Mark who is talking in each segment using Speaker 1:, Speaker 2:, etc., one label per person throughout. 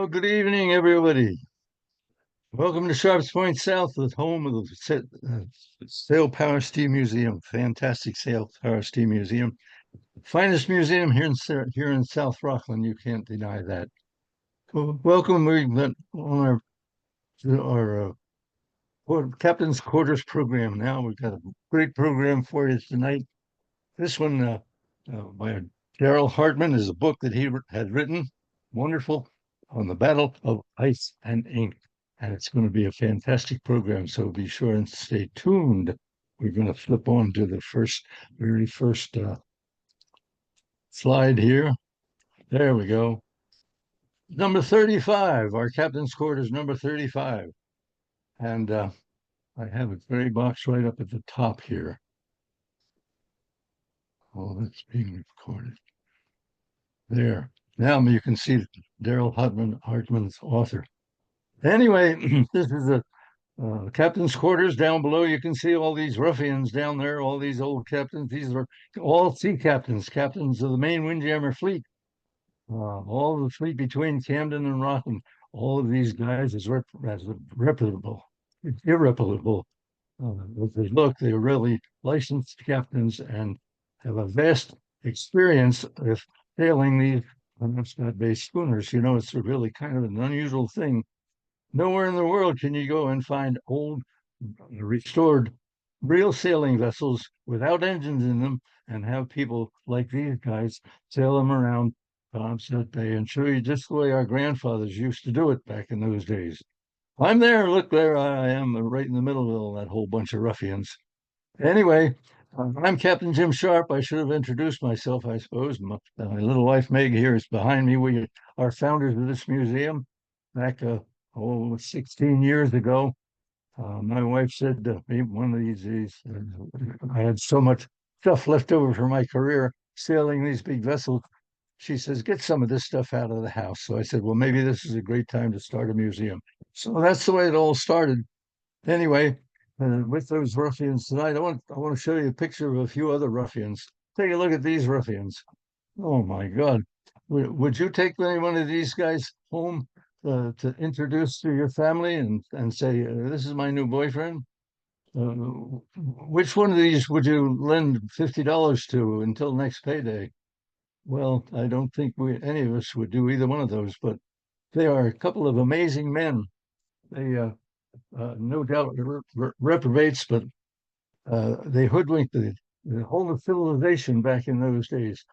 Speaker 1: Well, good evening, everybody. Welcome to Sharps Point South, the home of the Sail Power Steam Museum. Fantastic Sail Power Steam Museum. Finest museum here in South Rockland. You can't deny that. Well, welcome. We've been on our Captain's Quarters program now. We've got a great program for you tonight. This one by Darrell Hartman is a book that he had written. Wonderful, on the Battle of Ice and Ink. And it's going to be a fantastic program. So be sure and stay tuned. We're going to flip on to the very first slide here. There we go. Number 35, our captain's quarters, number 35. And I have a gray box right up at the top here. Oh, that's being recorded. There. Now you can see Darrell Hartman's author. Anyway, this is a captain's quarters. Down below. You can see all these ruffians down there, all these old captains. These are all sea captains, captains of the main Windjammer fleet. All the fleet between Camden and Rockland. All of these guys as reputable, irreparable. If they look, they're really licensed captains and have a vast experience of sailing these Penobscot-based schooners. You know, it's really kind of an unusual thing. Nowhere in the world can you go and find old, restored, real sailing vessels without engines in them and have people like these guys sail them around Penobscot Bay and show you just the way our grandfathers used to do it back in those days. I'm there. Look, there I am, right in the middle of all that whole bunch of ruffians. Anyway, I'm Captain Jim Sharp. I should have introduced myself, I suppose. My little wife Meg here is behind me. We are founders of this museum back 16 years ago. My wife said to me one of these days, I had so much stuff left over for my career sailing these big vessels. She says, get some of this stuff out of the house. So I said, well, maybe this is a great time to start a museum. So that's the way it all started. Anyway, with those ruffians tonight, I want to show you a picture of a few other ruffians. Take a look at these ruffians. Oh my God. Would you take any one of these guys home to introduce to your family and say, this is my new boyfriend? Which one of these would you lend $50 to until next payday? Well, I don't think any of us would do either one of those, but they are a couple of amazing men. They no doubt reprobates, but they hoodwinked the whole of civilization back in those days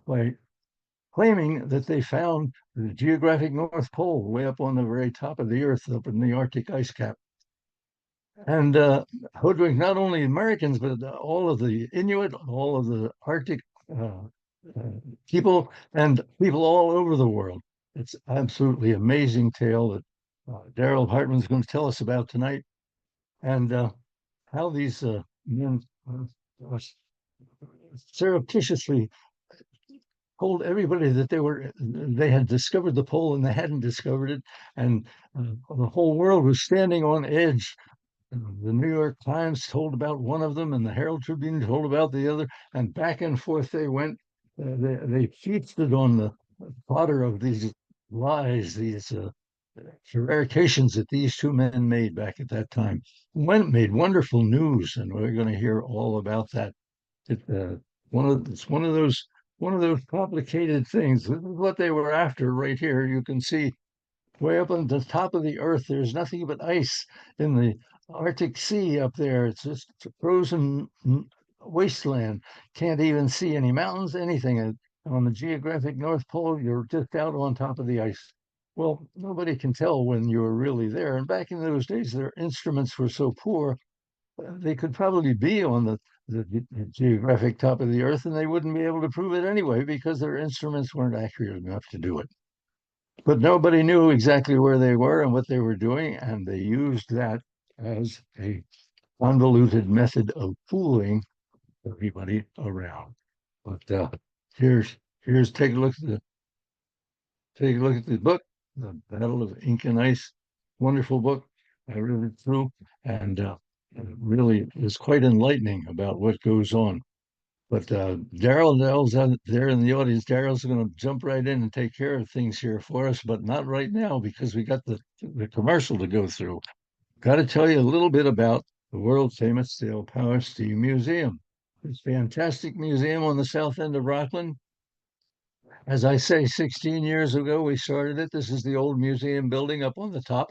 Speaker 1: by claiming that they found the geographic North Pole way up on the very top of the Earth, up in the Arctic ice cap. And hoodwinked not only Americans, but all of the Inuit, all of the Arctic people, and people all over the world. It's absolutely amazing tale that Darrell Hartman's going to tell us about tonight, and how these men surreptitiously told everybody that they had discovered the pole and they hadn't discovered it, and the whole world was standing on edge. The New York Times told about one of them, and the Herald Tribune told about the other, and back and forth they went. They feasted on the fodder of these lies, these prevarications that these two men made back at that time. Made wonderful news, and we're going to hear all about that. It's one of those complicated things. This is what they were after right here. You can see way up on the top of the Earth, there's nothing but ice in the Arctic Sea up there. It's just frozen wasteland. Can't even see any mountains, anything. On the geographic North Pole, you're just out on top of the ice. Well, nobody can tell when you were really there. And back in those days, their instruments were so poor, they could probably be on the geographic top of the Earth, and they wouldn't be able to prove it anyway because their instruments weren't accurate enough to do it. But nobody knew exactly where they were and what they were doing, and they used that as a convoluted method of fooling everybody around. But here's take a look at the book, The Battle of Ink and Ice. Wonderful book. I read it through, and it really is quite enlightening about what goes on. But Darrell's out there in the audience. Darrell's going to jump right in and take care of things here for us, but not right now because we got the commercial to go through. Got to tell you a little bit about the world famous Sail Power Steam Museum. This fantastic museum on the south end of Rockland. As I say, 16 years ago we started it. This is the old museum building up on the top.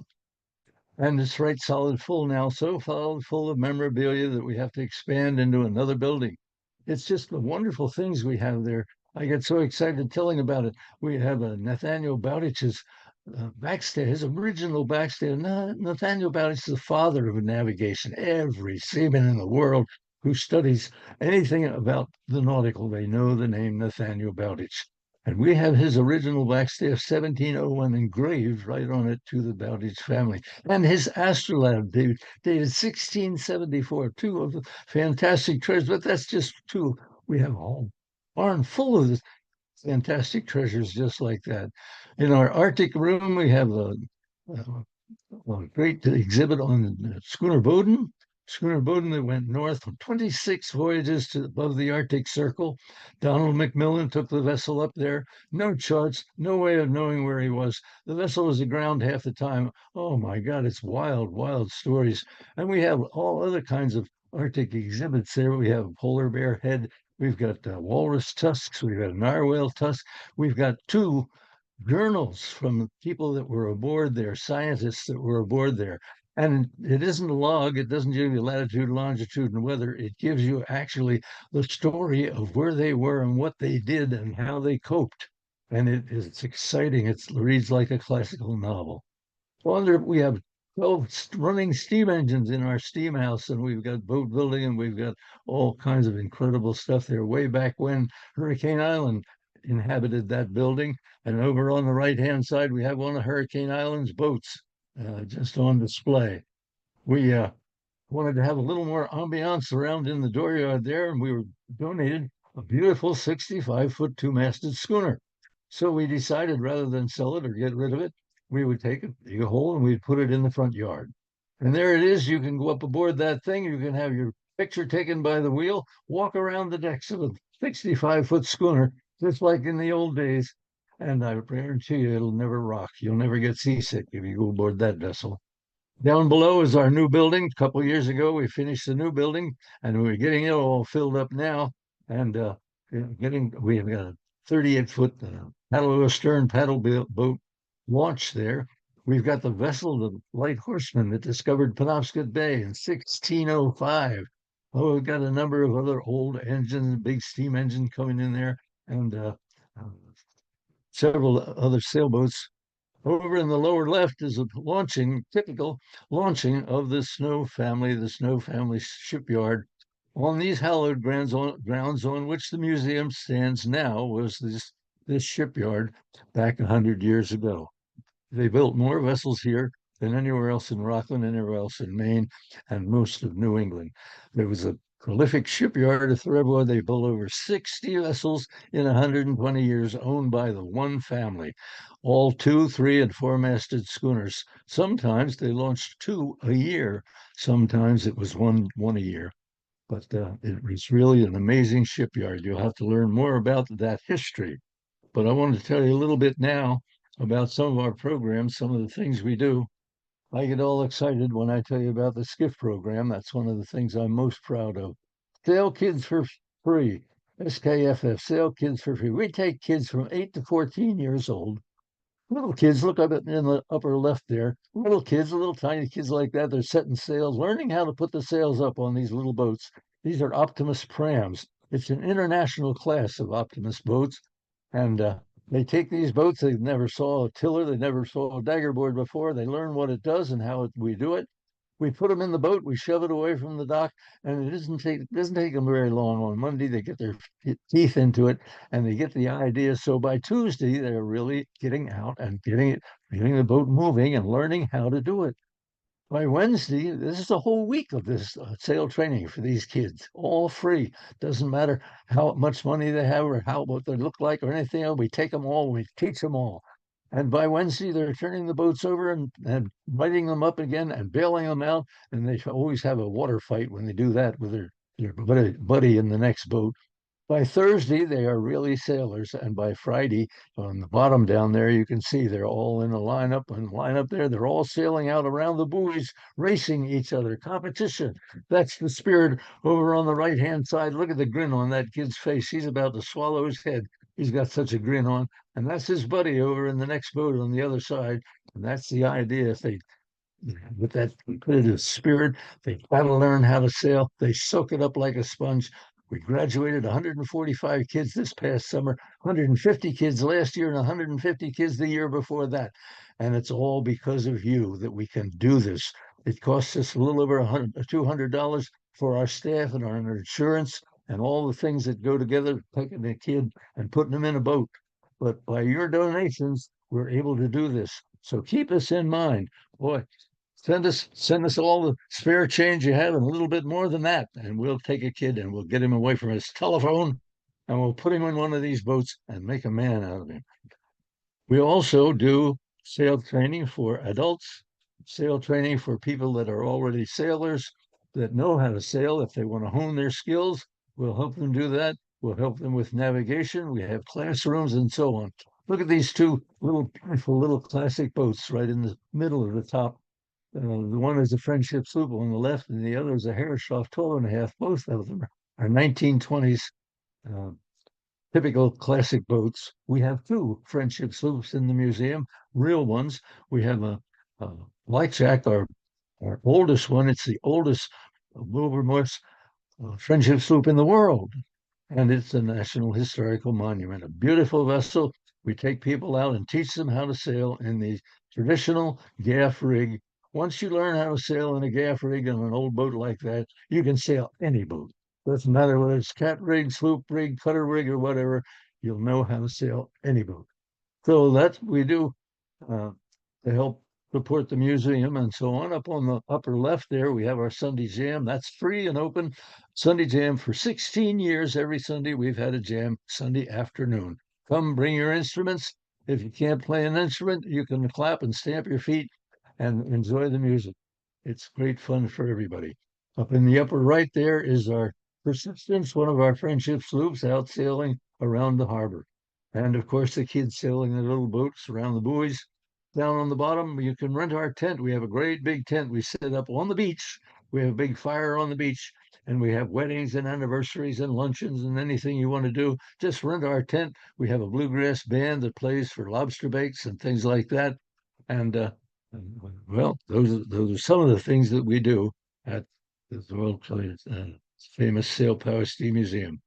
Speaker 1: And it's right solid full now, so full of memorabilia that we have to expand into another building. It's just the wonderful things we have there. I get so excited telling about it. We have a Nathaniel Bowditch's backstay, his original backstay. Nathaniel Bowditch is the father of navigation. Every seaman in the world who studies anything about the nautical, they know the name Nathaniel Bowditch. And we have his original backstay of 1701 engraved right on it to the Bowditch family. And his astrolabe dated 1674, two of the fantastic treasures, but that's just two. We have a whole barn full of fantastic treasures just like that. In our Arctic room, we have a well, great exhibit on schooner Bowden. Schooner Bowden that went north on 26 voyages to above the Arctic Circle. Donald McMillan took the vessel up there. No charts, no way of knowing where he was. The vessel was aground half the time. Oh my God, it's wild, wild stories. And we have all other kinds of Arctic exhibits there. We have polar bear head. We've got walrus tusks. We've got narwhal tusk. We've got two journals from people that were aboard there, scientists that were aboard there. And it isn't a log, it doesn't give you latitude, longitude, and weather. It gives you actually the story of where they were and what they did and how they coped. And it's exciting. It reads like a classical novel. Wonder we have 12 running steam engines in our steam house, and we've got boat building, and we've got all kinds of incredible stuff there. Way back when Hurricane Island inhabited that building, and over on the right-hand side, we have one of Hurricane Island's boats just on display. We wanted to have a little more ambiance around in the dooryard there, and we were donated a beautiful 65-foot two-masted schooner. So we decided rather than sell it or get rid of it, we would take it, dig a hole, and we'd put it in the front yard. And there it is. You can go up aboard that thing. You can have your picture taken by the wheel, walk around the decks of a 65-foot schooner, just like in the old days. And I guarantee you, it'll never rock. You'll never get seasick if you go aboard that vessel. Down below is our new building. A couple of years ago, we finished the new building, and we're getting it all filled up now. And we have got a 38-foot paddle stern paddle boat launch there. We've got the vessel, the Light Horseman, that discovered Penobscot Bay in 1605. Oh, we've got a number of other old engines, big steam engine coming in there, and several other sailboats. Over in the lower left is a typical launching of the Snow family shipyard. On these hallowed grounds on which the museum stands now was this shipyard back 100 years ago. They built more vessels here than anywhere else in Rockland, anywhere else in Maine, and most of New England. There was a prolific shipyard at Threadwood. They built over 60 vessels in 120 years, owned by the one family, all two, three, and four-masted schooners. Sometimes they launched two a year. Sometimes it was one a year. But it was really an amazing shipyard. You'll have to learn more about that history. But I want to tell you a little bit now about some of our programs, some of the things we do. I get all excited when I tell you about the skiff program. That's one of the things I'm most proud of. Sail Kids for Free, SKFF, Sail Kids for Free. We take kids from 8 to 14 years old. Little kids, look up in the upper left there. Little kids, little tiny kids like that, they're setting sails, learning how to put the sails up on these little boats. These are Optimus prams. It's an international class of Optimus boats. And they take these boats, they never saw a tiller, they never saw a daggerboard before. They learn what it does and how we do it. We put them in the boat, we shove it away from the dock, and it doesn't take them very long. On Monday, they get their teeth into it, and they get the idea. So by Tuesday, they're really getting out and getting the boat moving and learning how to do it. By Wednesday, this is a whole week of this sail training for these kids, all free. Doesn't matter how much money they have or what they look like or anything else. We take them all, we teach them all. And by Wednesday, they're turning the boats over and lighting them up again and bailing them out. And they always have a water fight when they do that with their buddy in the next boat. By Thursday, they are really sailors, and by Friday, on the bottom down there, you can see they're all in a lineup and line up there. They're all sailing out around the buoys, racing each other. Competition. That's the spirit over on the right-hand side. Look at the grin on that kid's face. He's about to swallow his head. He's got such a grin on. And that's his buddy over in the next boat on the other side. And that's the idea. If they with that competitive spirit. They got to learn how to sail. They soak it up like a sponge. We graduated 145 kids this past summer, 150 kids last year, and 150 kids the year before that. And it's all because of you that we can do this. It costs us a little over $200 for our staff and our insurance and all the things that go together, taking a kid and putting them in a boat. But by your donations, we're able to do this. So keep us in mind. Boy, send us all the spare change you have and a little bit more than that, and we'll take a kid and we'll get him away from his telephone and we'll put him in one of these boats and make a man out of him. We also do sail training for adults, sail training for people that are already sailors that know how to sail. If they want to hone their skills, we'll help them do that. We'll help them with navigation. We have classrooms and so on. Look at these two little beautiful little classic boats right in the middle of the top. The one is a friendship sloop on the left, and the other is a Herreshoff 12.5. Both of them are 1920s uh, typical classic boats. We have two friendship sloops in the museum, real ones. We have a Blackjack, our oldest one. It's the oldest Wilberforce friendship sloop in the world, and it's a National Historical Monument, a beautiful vessel. We take people out and teach them how to sail in the traditional gaff rig. Once you learn how to sail in a gaff rig on an old boat like that, you can sail any boat. Doesn't matter whether it's cat rig, sloop rig, cutter rig, or whatever, you'll know how to sail any boat. So that's what we do uh, to help support the museum and so on. Up on the upper left there, we have our Sunday Jam. That's free and open. Sunday Jam for 16 years. Every Sunday, we've had a jam Sunday afternoon. Come bring your instruments. If you can't play an instrument, you can clap and stamp your feet and enjoy the music. It's great fun for everybody. Up in the upper right there is our Persistence, one of our friendship sloops out sailing around the harbor. And of course, the kids sailing the little boats around the buoys. Down on the bottom, you can rent our tent. We have a great big tent we set up on the beach. We have a big fire on the beach, and we have weddings and anniversaries and luncheons and anything you want to do. Just rent our tent. We have a bluegrass band that plays for lobster bakes and things like that. And well, those are some of the things that we do at the world famous Sail Power Steam Museum.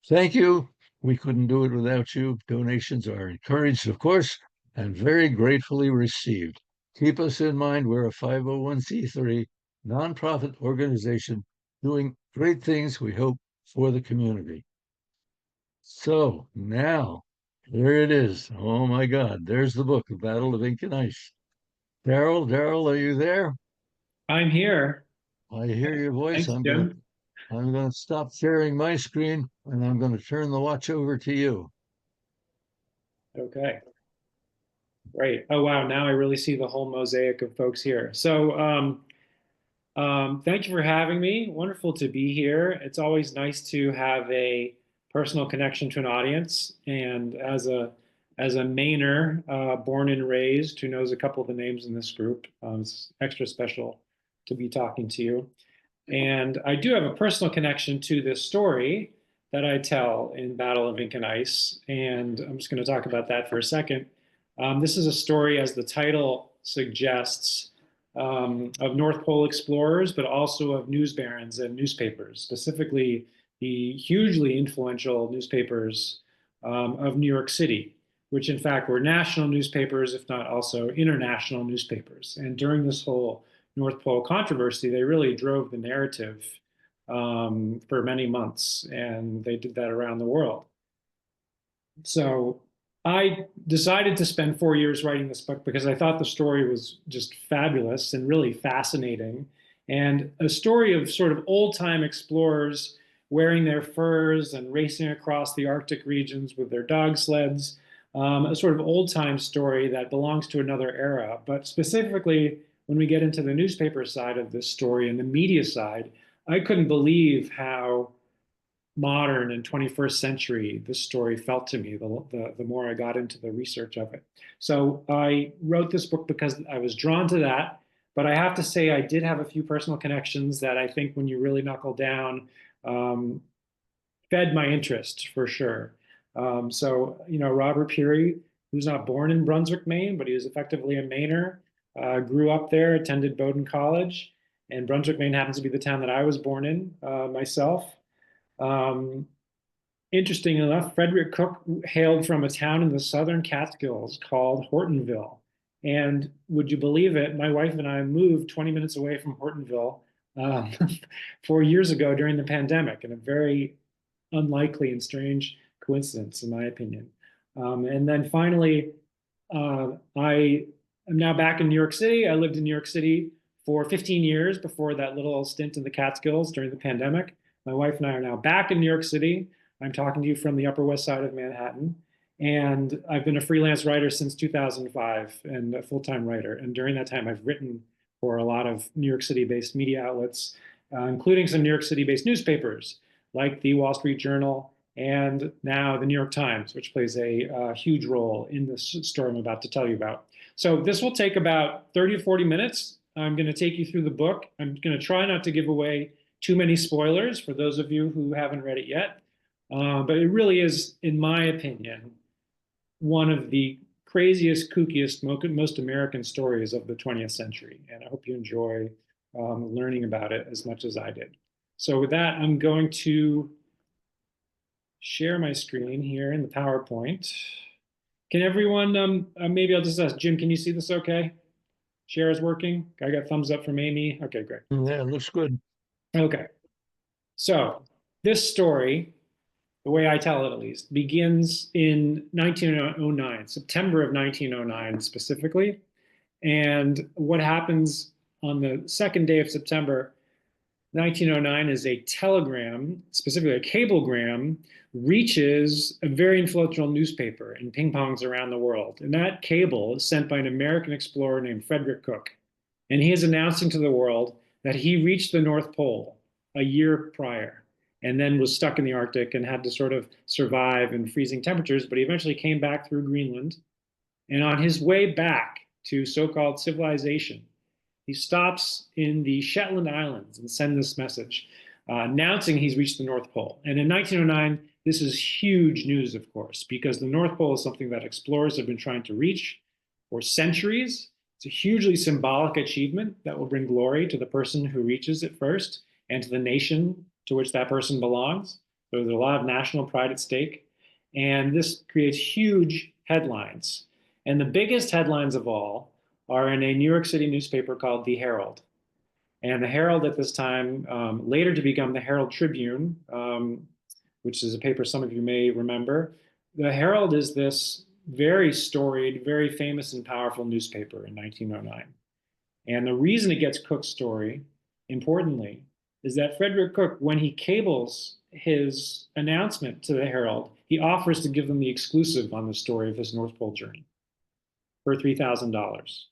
Speaker 1: Thank you. We couldn't do it without you. Donations are encouraged, of course, and very gratefully received. Keep us in mind, we're a 501c3 nonprofit organization doing great things, we hope, for the community. So now, here it is. Oh my God, there's the book, The Battle of Ink and Ice. Darrell, are you there?
Speaker 2: I'm here.
Speaker 1: I hear your voice.
Speaker 2: Thanks, Jim.
Speaker 1: I'm gonna stop sharing my screen and I'm gonna turn the watch over to you.
Speaker 2: Okay, great. Oh, wow. Now I really see the whole mosaic of folks here. Thank you for having me. Wonderful to be here. It's always nice to have a personal connection to an audience. And as a Mainer, born and raised, who knows a couple of the names in this group, it's extra special to be talking to you. And I do have a personal connection to this story that I tell in Battle of Ink and Ice. And I'm just going to talk about that for a second. This is a story, as the title suggests, of North Pole explorers, but also of news barons and newspapers, specifically the hugely influential newspapers of New York City, which in fact were national newspapers, if not also international newspapers. And during this whole North Pole controversy, they really drove the narrative for many months, and they did that around the world. So I decided to spend 4 years writing this book because I thought the story was just fabulous and really fascinating, and a story of sort of old-time explorers wearing their furs and racing across the Arctic regions with their dog sleds, a sort of old-time story that belongs to another era. But specifically, when we get into the newspaper side of this story and the media side, I couldn't believe how modern and 21st century this story felt to me, the more I got into the research of it. So I wrote this book because I was drawn to that. But I have to say, I did have a few personal connections that I think when you really knuckle down, um, fed my interest for sure. So, Robert Peary, who's not born in Brunswick, Maine, but he was effectively a Mainer, grew up there, attended Bowdoin College, and Brunswick, Maine happens to be the town that I was born in myself. Um, Interesting enough, Frederick Cook hailed from a town in the southern Catskills called Hortonville. And would you believe it? My wife and I moved 20 minutes away from Hortonville um, 4 years ago during the pandemic, in a very unlikely and strange coincidence, in my opinion. And then finally, I am now back in New York City. I lived in New York City for 15 years before that little stint in the Catskills during the pandemic. My wife and I are now back in New York City. I'm talking to you from the Upper West Side of Manhattan. And I've been a freelance writer since 2005 and a full-time writer. And during that time, I've written for a lot of New York City-based media outlets, including some New York City-based newspapers like the Wall Street Journal and now the New York Times, which plays a huge role in this story I'm about to tell you about. So this will take about 30 to 40 minutes. I'm going to take you through the book. I'm going to try not to give away too many spoilers for those of you who haven't read it yet. But it really is, in my opinion, one of the craziest, kookiest, most American stories of the 20th century. And I hope you enjoy learning about it as much as I did. So with that, I'm going to share my screen here in the PowerPoint. Can everyone, maybe I'll just ask Jim, can you see this okay? Share is working. I got thumbs up from Amy. Okay, great.
Speaker 1: Yeah, it looks good.
Speaker 2: Okay. So this story, the way I tell it at least, begins in 1909, September of 1909 specifically. And what happens on the second day of September 1909 is a telegram, specifically a cablegram, reaches a very influential newspaper and ping pongs around the world. And that cable is sent by an American explorer named Frederick Cook. And he is announcing to the world that he reached the North Pole a year prior and then was stuck in the Arctic and had to sort of survive in freezing temperatures. But he eventually came back through Greenland. And on his way back to so-called civilization, he stops in the Shetland Islands and sends this message announcing he's reached the North Pole. And in 1909, this is huge news, of course, because the North Pole is something that explorers have been trying to reach for centuries. It's a hugely symbolic achievement that will bring glory to the person who reaches it first and to the nation to which that person belongs. So there's a lot of national pride at stake. And this creates huge headlines. And the biggest headlines of all are in a New York City newspaper called the Herald. And the Herald at this time, later to become the Herald Tribune, which is a paper some of you may remember. The Herald is this very storied, very famous and powerful newspaper in 1909. And the reason it gets Cook's story, importantly, is that Frederick Cook, when he cables his announcement to the Herald, he offers to give them the exclusive on the story of his North Pole journey for $3,000.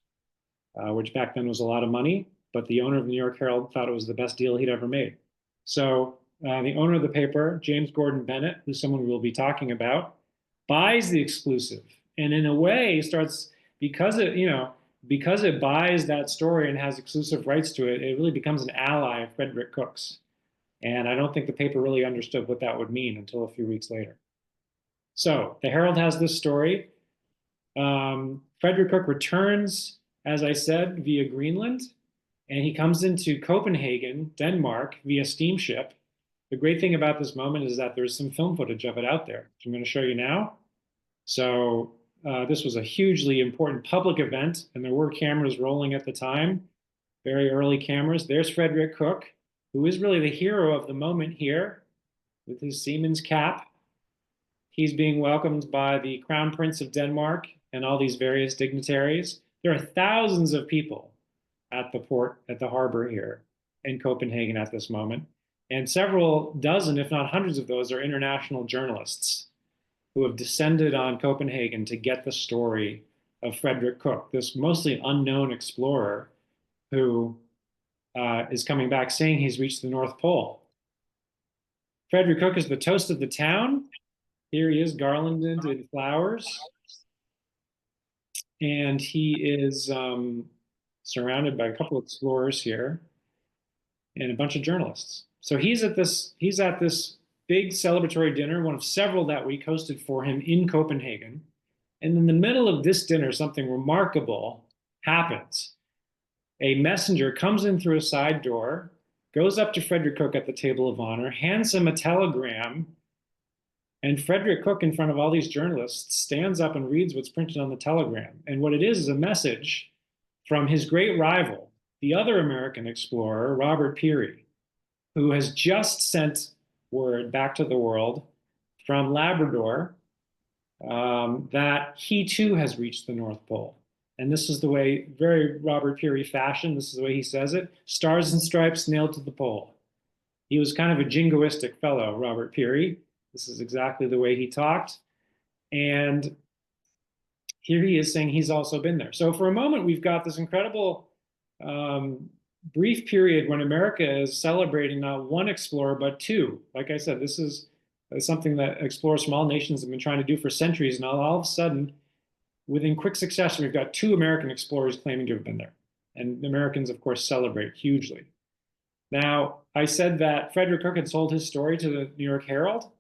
Speaker 2: Which back then was a lot of money, but the owner of the New York Herald thought it was the best deal he'd ever made. So the owner of the paper, James Gordon Bennett, who's someone we'll be talking about, buys the exclusive, and in a way starts, because it buys that story and has exclusive rights to it, it really becomes an ally of Frederick Cook's. And I don't think the paper really understood what that would mean until a few weeks later. So the Herald has this story. Frederick Cook returns, as I said, via Greenland, and he comes into Copenhagen, Denmark, via steamship. The great thing about this moment is that there's some film footage of it out there, which I'm going to show you now. So this was a hugely important public event, and there were cameras rolling at the time, very early cameras. There's Frederick Cook, who is really the hero of the moment here, with his seaman's cap. He's being welcomed by the Crown Prince of Denmark and all these various dignitaries. There are thousands of people at the port, at the harbor here in Copenhagen at this moment. And several dozen, if not hundreds of those, are international journalists who have descended on Copenhagen to get the story of Frederick Cook, this mostly unknown explorer who is coming back saying he's reached the North Pole. Frederick Cook is the toast of the town. Here he is, garlanded in flowers, and he is surrounded by a couple of explorers here and a bunch of journalists. So he's at this big celebratory dinner, one of several that week hosted for him in Copenhagen. And in the middle of this dinner, something remarkable happens. A messenger comes in through a side door, goes up to Frederick Cook at the table of honor, hands him a telegram, and Frederick Cook, in front of all these journalists, stands up and reads what's printed on the telegram. And what it is a message from his great rival, the other American explorer, Robert Peary, who has just sent word back to the world from Labrador that he too has reached the North Pole. And this is the way, very Robert Peary fashion, this is the way he says it: stars and stripes nailed to the pole. He was kind of a jingoistic fellow, Robert Peary. This is exactly the way he talked. And here he is saying he's also been there. So for a moment, we've got this incredible brief period when America is celebrating not one explorer, but two. Like I said, this is something that explorers from all nations have been trying to do for centuries. And all of a sudden, within quick succession, we've got two American explorers claiming to have been there. And the Americans, of course, celebrate hugely. Now, I said that Frederick Cook had sold his story to the New York Herald.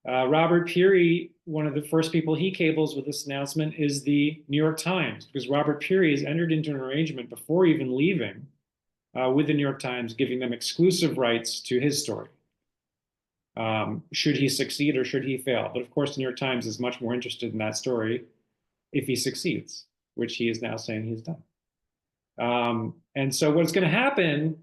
Speaker 2: Robert Peary, one of the first people he cables with this announcement is the New York Times, because Robert Peary has entered into an arrangement before even leaving with the New York Times, giving them exclusive rights to his story. Should he succeed or should he fail? But of course, the New York Times is much more interested in that story if he succeeds, which he is now saying he's done. And so what's going to happen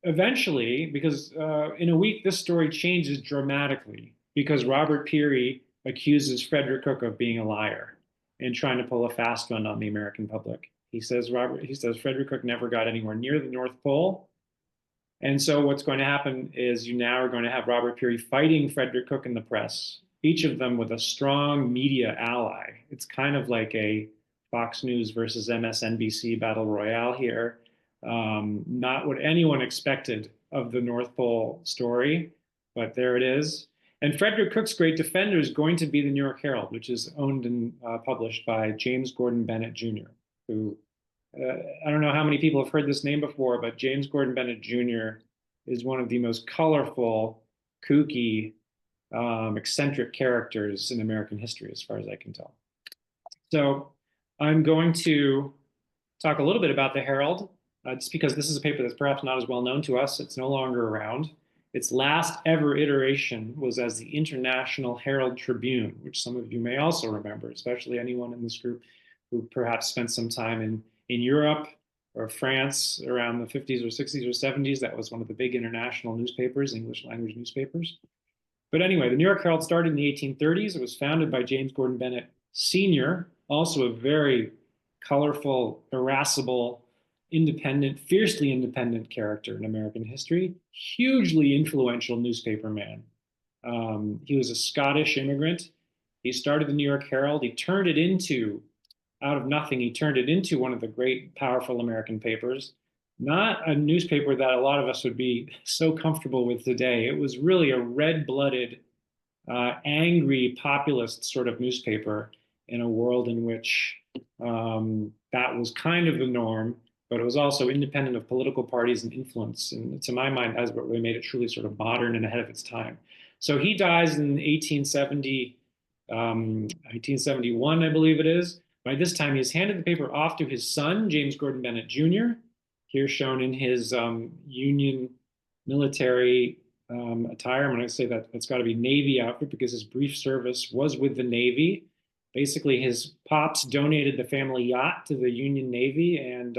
Speaker 2: eventually, because in a week, this story changes dramatically because Robert Peary accuses Frederick Cook of being a liar and trying to pull a fast one on the American public. He says Frederick Cook never got anywhere near the North Pole. And so what's going to happen is you now are going to have Robert Peary fighting Frederick Cook in the press, each of them with a strong media ally. It's kind of like a Fox News versus MSNBC battle royale here. Not what anyone expected of the North Pole story, but there it is. And Frederick Cook's great defender is going to be the New York Herald, which is owned and published by James Gordon Bennett Jr., who I don't know how many people have heard this name before, but James Gordon Bennett Jr. is one of the most colorful, kooky, eccentric characters in American history, as far as I can tell. So I'm going to talk a little bit about the Herald, just because this is a paper that's perhaps not as well known to us. It's no longer around. Its last ever iteration was as the International Herald Tribune, which some of you may also remember, especially anyone in this group who perhaps spent some time in Europe or France around the 50s or 60s or 70s. That was one of the big international newspapers, English language newspapers. But anyway, the New York Herald started in the 1830s. It was founded by James Gordon Bennett Sr., also a very colorful, irascible, independent, fiercely independent character in American history, hugely influential newspaper man. He was a Scottish immigrant. He started the New York Herald. He turned it into, out of nothing, he turned it into one of the great, powerful American papers. Not a newspaper that a lot of us would be so comfortable with today. It was really a red-blooded, angry, populist sort of newspaper in a world in which that was kind of the norm, but it was also independent of political parties and influence. And to my mind, that's what really made it truly sort of modern and ahead of its time. So he dies in 1871, I believe it is. By this time, he's handed the paper off to his son, James Gordon Bennett Jr., here shown in his Union military attire. I'm going to say that it's got to be Navy outfit because his brief service was with the Navy. Basically, his pops donated the family yacht to the Union Navy, and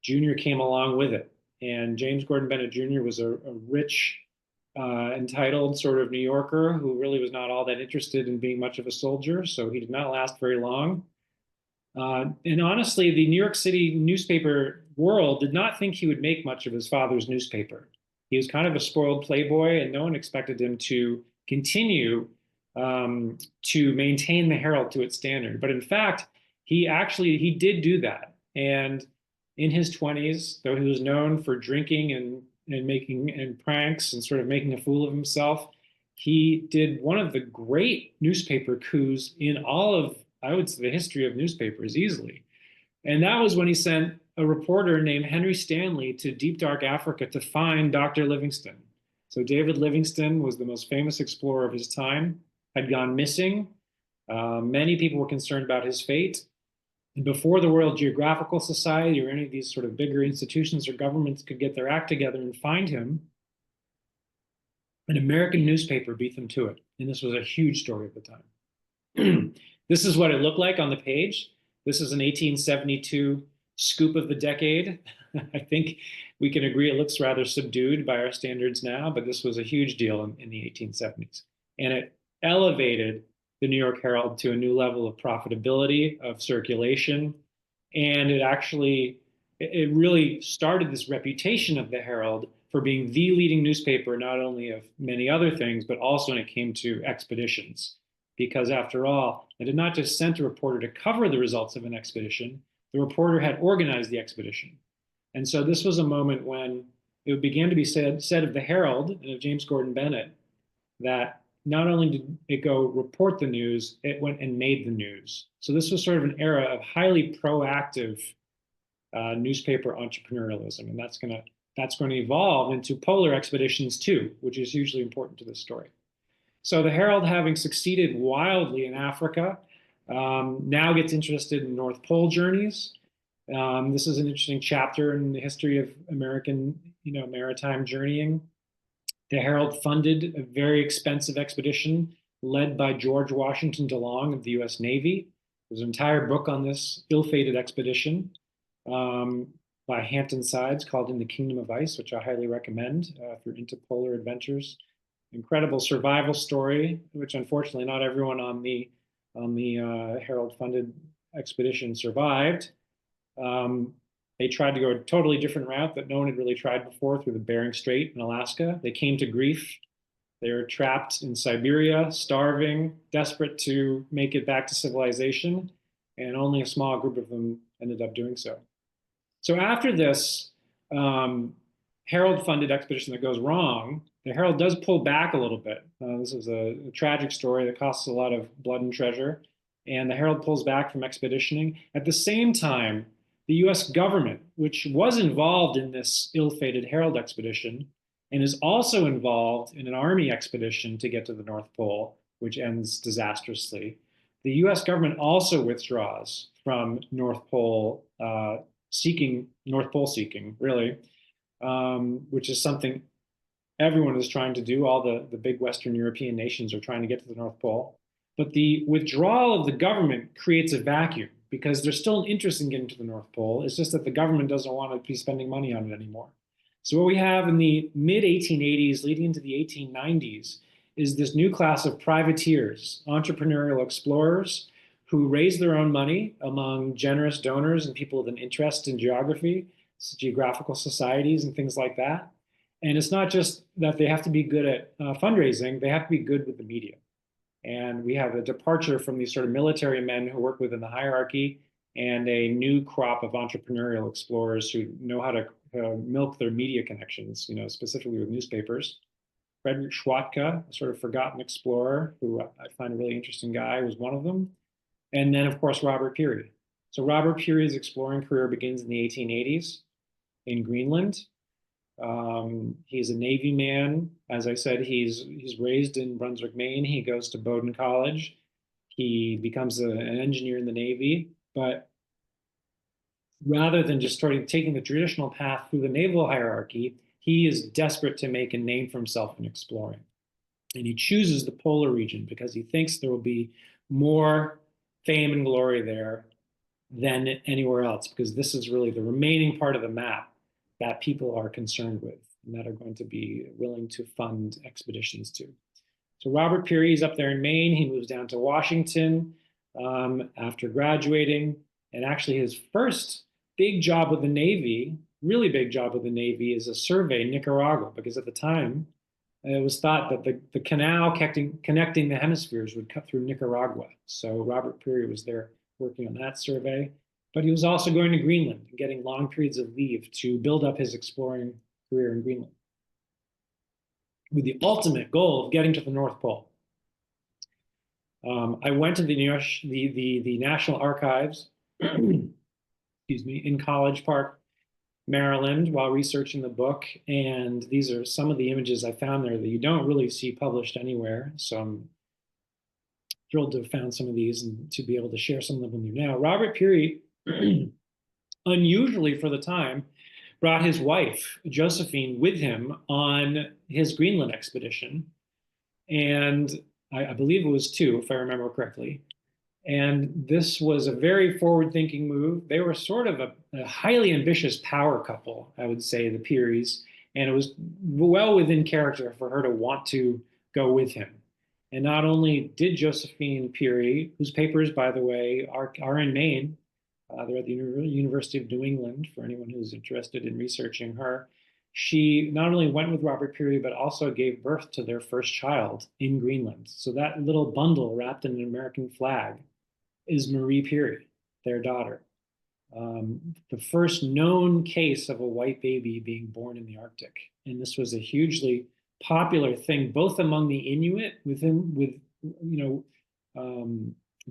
Speaker 2: Junior came along with it. And James Gordon Bennett Jr. was a rich, entitled sort of New Yorker who really was not all that interested in being much of a soldier, so he did not last very long. And honestly, the New York City newspaper world did not think he would make much of his father's newspaper. He was kind of a spoiled playboy, and no one expected him to continue to maintain the Herald to its standard. But in fact, he did do that. And in his 20s, though he was known for drinking and and pranks and sort of making a fool of himself, he did one of the great newspaper coups in all of, I would say, the history of newspapers easily. And that was when he sent a reporter named Henry Stanley to deep dark Africa to find Dr. Livingstone. So David Livingstone was the most famous explorer of his time, had gone missing. Many people were concerned about his fate. And before the World Geographical Society or any of these sort of bigger institutions or governments could get their act together and find him, an American newspaper beat them to it. And this was a huge story at the time. This is what it looked like on the page. This is an 1872 scoop of the decade. I think we can agree it looks rather subdued by our standards now, but this was a huge deal in the 1870s. And it elevated the New York Herald to a new level of profitability, of circulation. And it really started this reputation of the Herald for being the leading newspaper, not only of many other things, but also when it came to expeditions. Because after all, they did not just send a reporter to cover the results of an expedition, the reporter had organized the expedition. And so this was a moment when it began to be said of the Herald and of James Gordon Bennett that not only did it go report the news, it went and made the news. So this was sort of an era of highly proactive newspaper entrepreneurialism, and that's going to evolve into polar expeditions too, which is hugely important to this story. So the Herald, having succeeded wildly in Africa, now gets interested in North Pole journeys. This is an interesting chapter in the history of American, maritime journeying. The Herald funded a very expensive expedition led by George Washington DeLong of the U.S. Navy. There's an entire book on this ill-fated expedition by Hampton Sides called In the Kingdom of Ice, which I highly recommend if you're into polar adventures. Incredible survival story, which unfortunately not everyone on the Herald-funded expedition survived. They tried to go a totally different route that no one had really tried before through the Bering Strait in Alaska. They came to grief. They were trapped in Siberia, starving, desperate to make it back to civilization, and only a small group of them ended up doing so. So after this Herald-funded expedition that goes wrong, the Herald does pull back a little bit. This is a tragic story that costs a lot of blood and treasure, and the Herald pulls back from expeditioning. At the same time, the US government, which was involved in this ill-fated Herald expedition, and is also involved in an army expedition to get to the North Pole, which ends disastrously. The US government also withdraws from North Pole seeking, really, which is something everyone is trying to do. All the big Western European nations are trying to get to the North Pole. But the withdrawal of the government creates a vacuum because there's still an interest in getting to the North Pole. It's just that the government doesn't want to be spending money on it anymore. So what we have in the mid-1880s leading into the 1890s is this new class of privateers, entrepreneurial explorers who raise their own money among generous donors and people with an interest in geography, geographical societies and things like that. And it's not just that they have to be good at fundraising, they have to be good with the media. And we have a departure from these sort of military men who work within the hierarchy and a new crop of entrepreneurial explorers who know how to milk their media connections, specifically with newspapers. Frederick Schwatka, a sort of forgotten explorer who I find a really interesting guy, was one of them. And then, of course, Robert Peary. So Robert Peary's exploring career begins in the 1880s in Greenland. He's a Navy man. As I said, he's raised in Brunswick, Maine. He goes to Bowdoin College. He becomes an engineer in the Navy. But rather than just sort of taking the traditional path through the naval hierarchy, he is desperate to make a name for himself in exploring. And he chooses the polar region because he thinks there will be more fame and glory there than anywhere else, because this is really the remaining part of the map that people are concerned with and that are going to be willing to fund expeditions to. So Robert Peary is up there in Maine. He moves down to Washington after graduating. And actually his first big job with the Navy, really big job with the Navy, is a survey in Nicaragua, because at the time it was thought that the canal connecting the hemispheres would cut through Nicaragua. So Robert Peary was there working on that survey. But he was also going to Greenland and getting long periods of leave to build up his exploring career in Greenland. with the ultimate goal of getting to the North Pole. I went to the National Archives, excuse me, in College Park, Maryland, while researching the book, and these are some of the images I found there that you don't really see published anywhere. So I'm thrilled to have found some of these and to be able to share some of them with you now. Robert Peary, unusually for the time, brought his wife, Josephine, with him on his Greenland expedition. And I believe it was two, if I remember correctly. And this was a very forward-thinking move. They were sort of a highly ambitious power couple, I would say, the Pearys. And it was well within character for her to want to go with him. And not only did Josephine Peary, whose papers, by the way, are in Maine, they're at the University of New England, for anyone who's interested in researching her. She not only went with Robert Peary, but also gave birth to their first child in Greenland. So that little bundle wrapped in an American flag is Marie Peary, their daughter. The first known case of a white baby being born in the Arctic. And this was a hugely popular thing, both among the Inuit, with the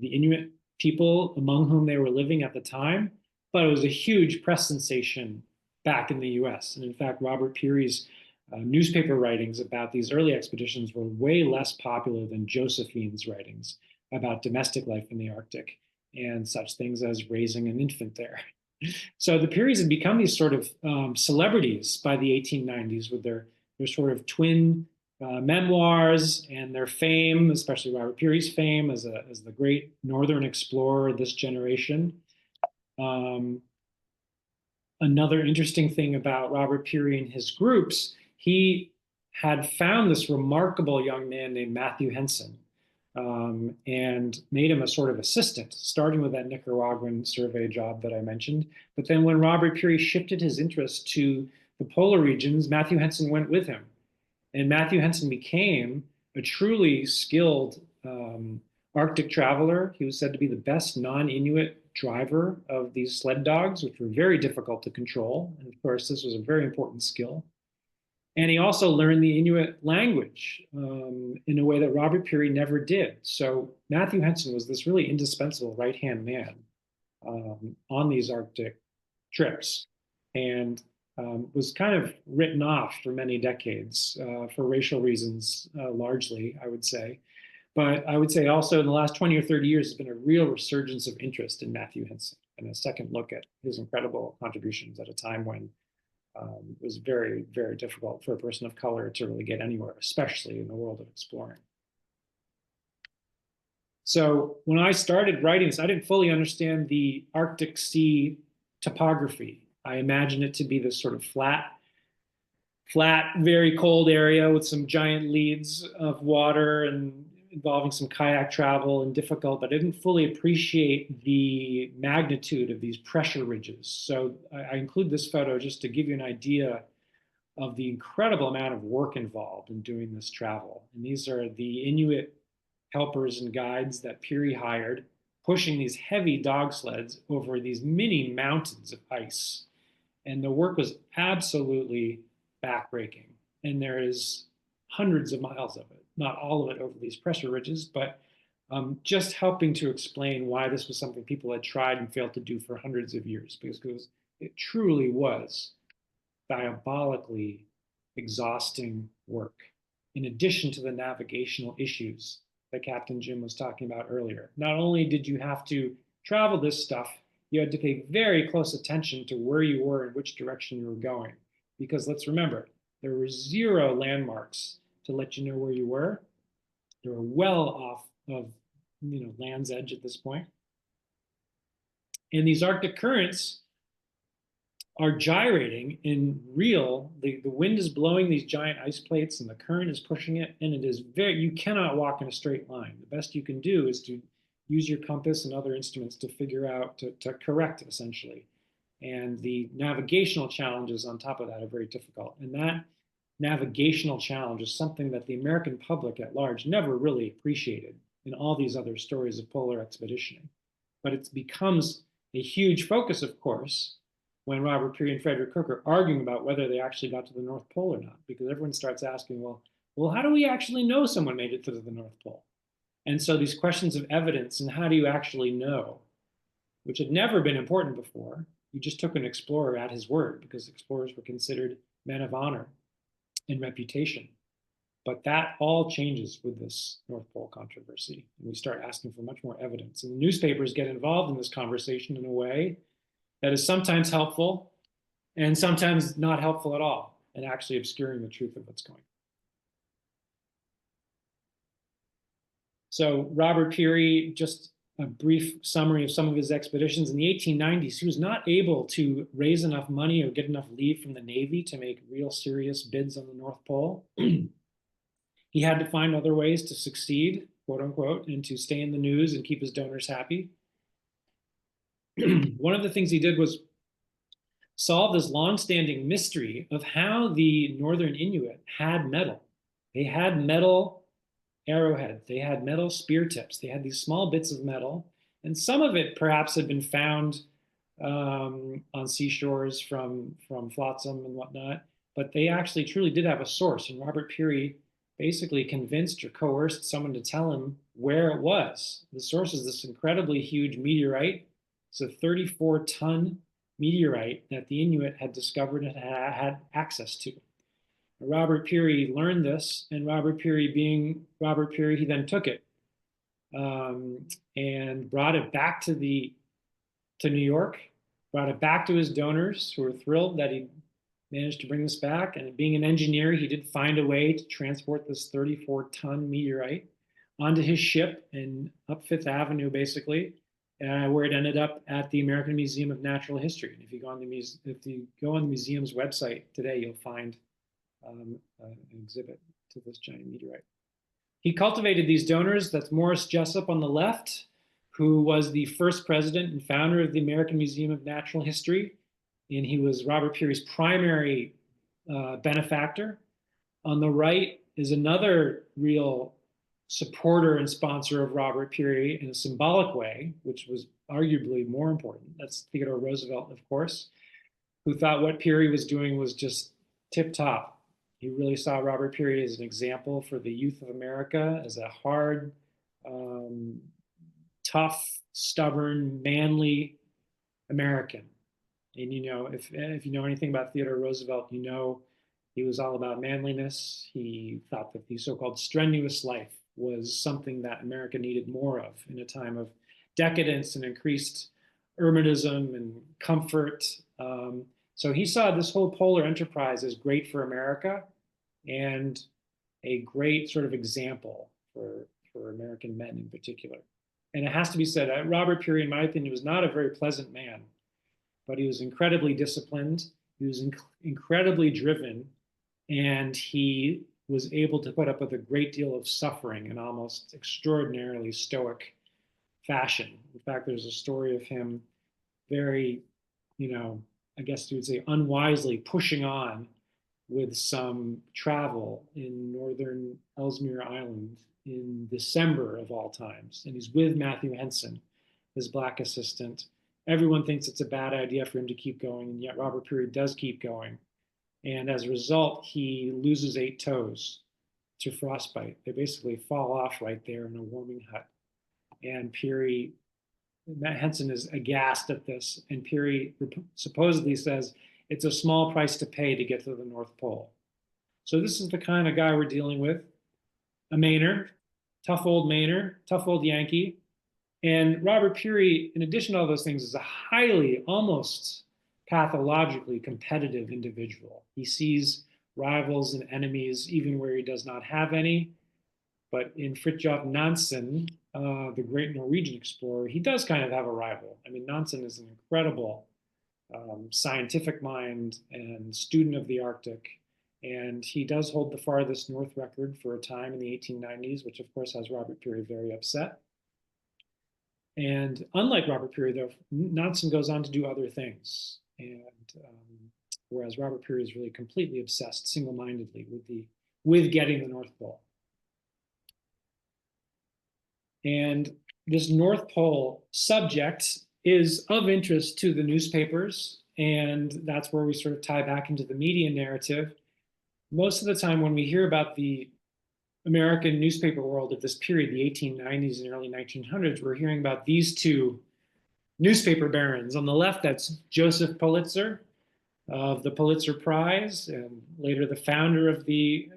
Speaker 2: Inuit people among whom they were living at the time, but it was a huge press sensation back in the US. And in fact, Robert Peary's newspaper writings about these early expeditions were way less popular than Josephine's writings about domestic life in the Arctic and such things as raising an infant there. So the Pearys had become these sort of celebrities by the 1890s with their sort of twin memoirs and their fame, especially Robert Peary's fame as the great northern explorer of this generation. Another interesting thing about Robert Peary and his groups, he had found this remarkable young man named Matthew Henson, and made him a sort of assistant, starting with that Nicaraguan survey job that I mentioned. But then when Robert Peary shifted his interest to the polar regions, Matthew Henson went with him. And Matthew Henson became a truly skilled Arctic traveler. He was said to be the best non-Inuit driver of these sled dogs, which were very difficult to control. And of course, this was a very important skill. And he also learned the Inuit language in a way that Robert Peary never did. So Matthew Henson was this really indispensable right-hand man on these Arctic trips, and was kind of written off for many decades for racial reasons, largely, I would say. But I would say also in the last 20 or 30 years, there's been a real resurgence of interest in Matthew Henson and a second look at his incredible contributions at a time when it was very, very difficult for a person of color to really get anywhere, especially in the world of exploring. So when I started writing this, I didn't fully understand the Arctic Sea topography. I imagined it to be this sort of flat, very cold area with some giant leads of water and involving some kayak travel and difficult, but I didn't fully appreciate the magnitude of these pressure ridges. So I include this photo just to give you an idea of the incredible amount of work involved in doing this travel. And these are the Inuit helpers and guides that Peary hired, pushing these heavy dog sleds over these mini mountains of ice. And the work was absolutely backbreaking. And there is hundreds of miles of it, not all of it over these pressure ridges, but just helping to explain why this was something people had tried and failed to do for hundreds of years, because it truly was diabolically exhausting work, in addition to the navigational issues that Captain Jim was talking about earlier. Not only did you have to travel this stuff, you had to pay very close attention to where you were and which direction you were going. Because let's remember, there were zero landmarks to let you know where you were. They were well off of land's edge at this point. And these Arctic currents are gyrating in real, the wind is blowing these giant ice plates and the current is pushing it, and it is you cannot walk in a straight line. The best you can do is to use your compass and other instruments to figure out, to correct essentially. And the navigational challenges on top of that are very difficult. And that navigational challenge is something that the American public at large never really appreciated in all these other stories of polar expeditioning. But it becomes a huge focus, of course, when Robert Peary and Frederick are arguing about whether they actually got to the North Pole or not, because everyone starts asking, well, well, how do we actually know someone made it to the North Pole? And so these questions of evidence and how do you actually know, which had never been important before. You just took an explorer at his word because explorers were considered men of honor and reputation. But that all changes with this North Pole controversy. And we start asking for much more evidence. And the newspapers get involved in this conversation in a way that is sometimes helpful and sometimes not helpful at all, and actually obscuring the truth of what's going on. So Robert Peary, just a brief summary of some of his expeditions. In the 1890s, he was not able to raise enough money or get enough leave from the Navy to make real serious bids on the North Pole. He had to find other ways to succeed, quote unquote, and to stay in the news and keep his donors happy. One of the things he did was solve this longstanding mystery of how the Northern Inuit had metal. They had metal arrowheads, they had metal spear tips, they had these small bits of metal, and some of it perhaps had been found on seashores from flotsam and whatnot, but they actually truly did have a source, and Robert Peary basically convinced or coerced someone to tell him where it was. The source is this incredibly huge meteorite. It's a 34-ton meteorite that the Inuit had discovered and had access to. Robert Peary learned this, and Robert Peary, being Robert Peary, he then took it and brought it back to New York, brought it back to his donors, who were thrilled that he managed to bring this back. And being an engineer, he did find a way to transport this 34-ton meteorite onto his ship and up Fifth Avenue, basically, where it ended up at the American Museum of Natural History. And if you go on the museum's website today, you'll find an exhibit to this giant meteorite. He cultivated these donors. That's Morris Jessup on the left, who was the first president and founder of the American Museum of Natural History. And he was Robert Peary's primary benefactor. On the right is another real supporter and sponsor of Robert Peary in a symbolic way, which was arguably more important. That's Theodore Roosevelt, of course, who thought what Peary was doing was just tip top. He really saw Robert Peary as an example for the youth of America, as a hard, tough, stubborn, manly American. And you know, if you know anything about Theodore Roosevelt, you know he was all about manliness. He thought that the so-called strenuous life was something that America needed more of in a time of decadence and increased urbanism and comfort. So he saw this whole polar enterprise as great for America and a great sort of example for American men in particular. And it has to be said, Robert Peary, in my opinion, was not a very pleasant man, but he was incredibly disciplined. He was incredibly driven, and he was able to put up with a great deal of suffering in almost extraordinarily stoic fashion. In fact, there's a story of him very, I guess you would say unwisely pushing on with some travel in northern Ellesmere Island in December of all times. And he's with Matthew Henson, his black assistant. Everyone thinks it's a bad idea for him to keep going, and yet Robert Peary does keep going. And as a result, he loses 8 toes to frostbite. They basically fall off right there in a warming hut. And Matt Henson is aghast at this, and Peary supposedly says it's a small price to pay to get to the North Pole. So this is the kind of guy we're dealing with, a Mainer, tough old Mainer, tough old Yankee. And Robert Peary, in addition to all those things, is a highly, almost pathologically competitive individual. He sees rivals and enemies even where he does not have any. But in Fridtjof Nansen, the great Norwegian explorer, he does kind of have a rival. I mean, Nansen is an incredible scientific mind and student of the Arctic. And he does hold the farthest north record for a time in the 1890s, which of course has Robert Peary very upset. And unlike Robert Peary, though, Nansen goes on to do other things. And whereas Robert Peary is really completely obsessed single-mindedly with getting the North Pole. And this North Pole subject is of interest to the newspapers, and that's where we sort of tie back into the media narrative. Most of the time when we hear about the American newspaper world of this period, the 1890s and early 1900s, we're hearing about these two newspaper barons. On the left, that's Joseph Pulitzer of the Pulitzer Prize, and later the founder of the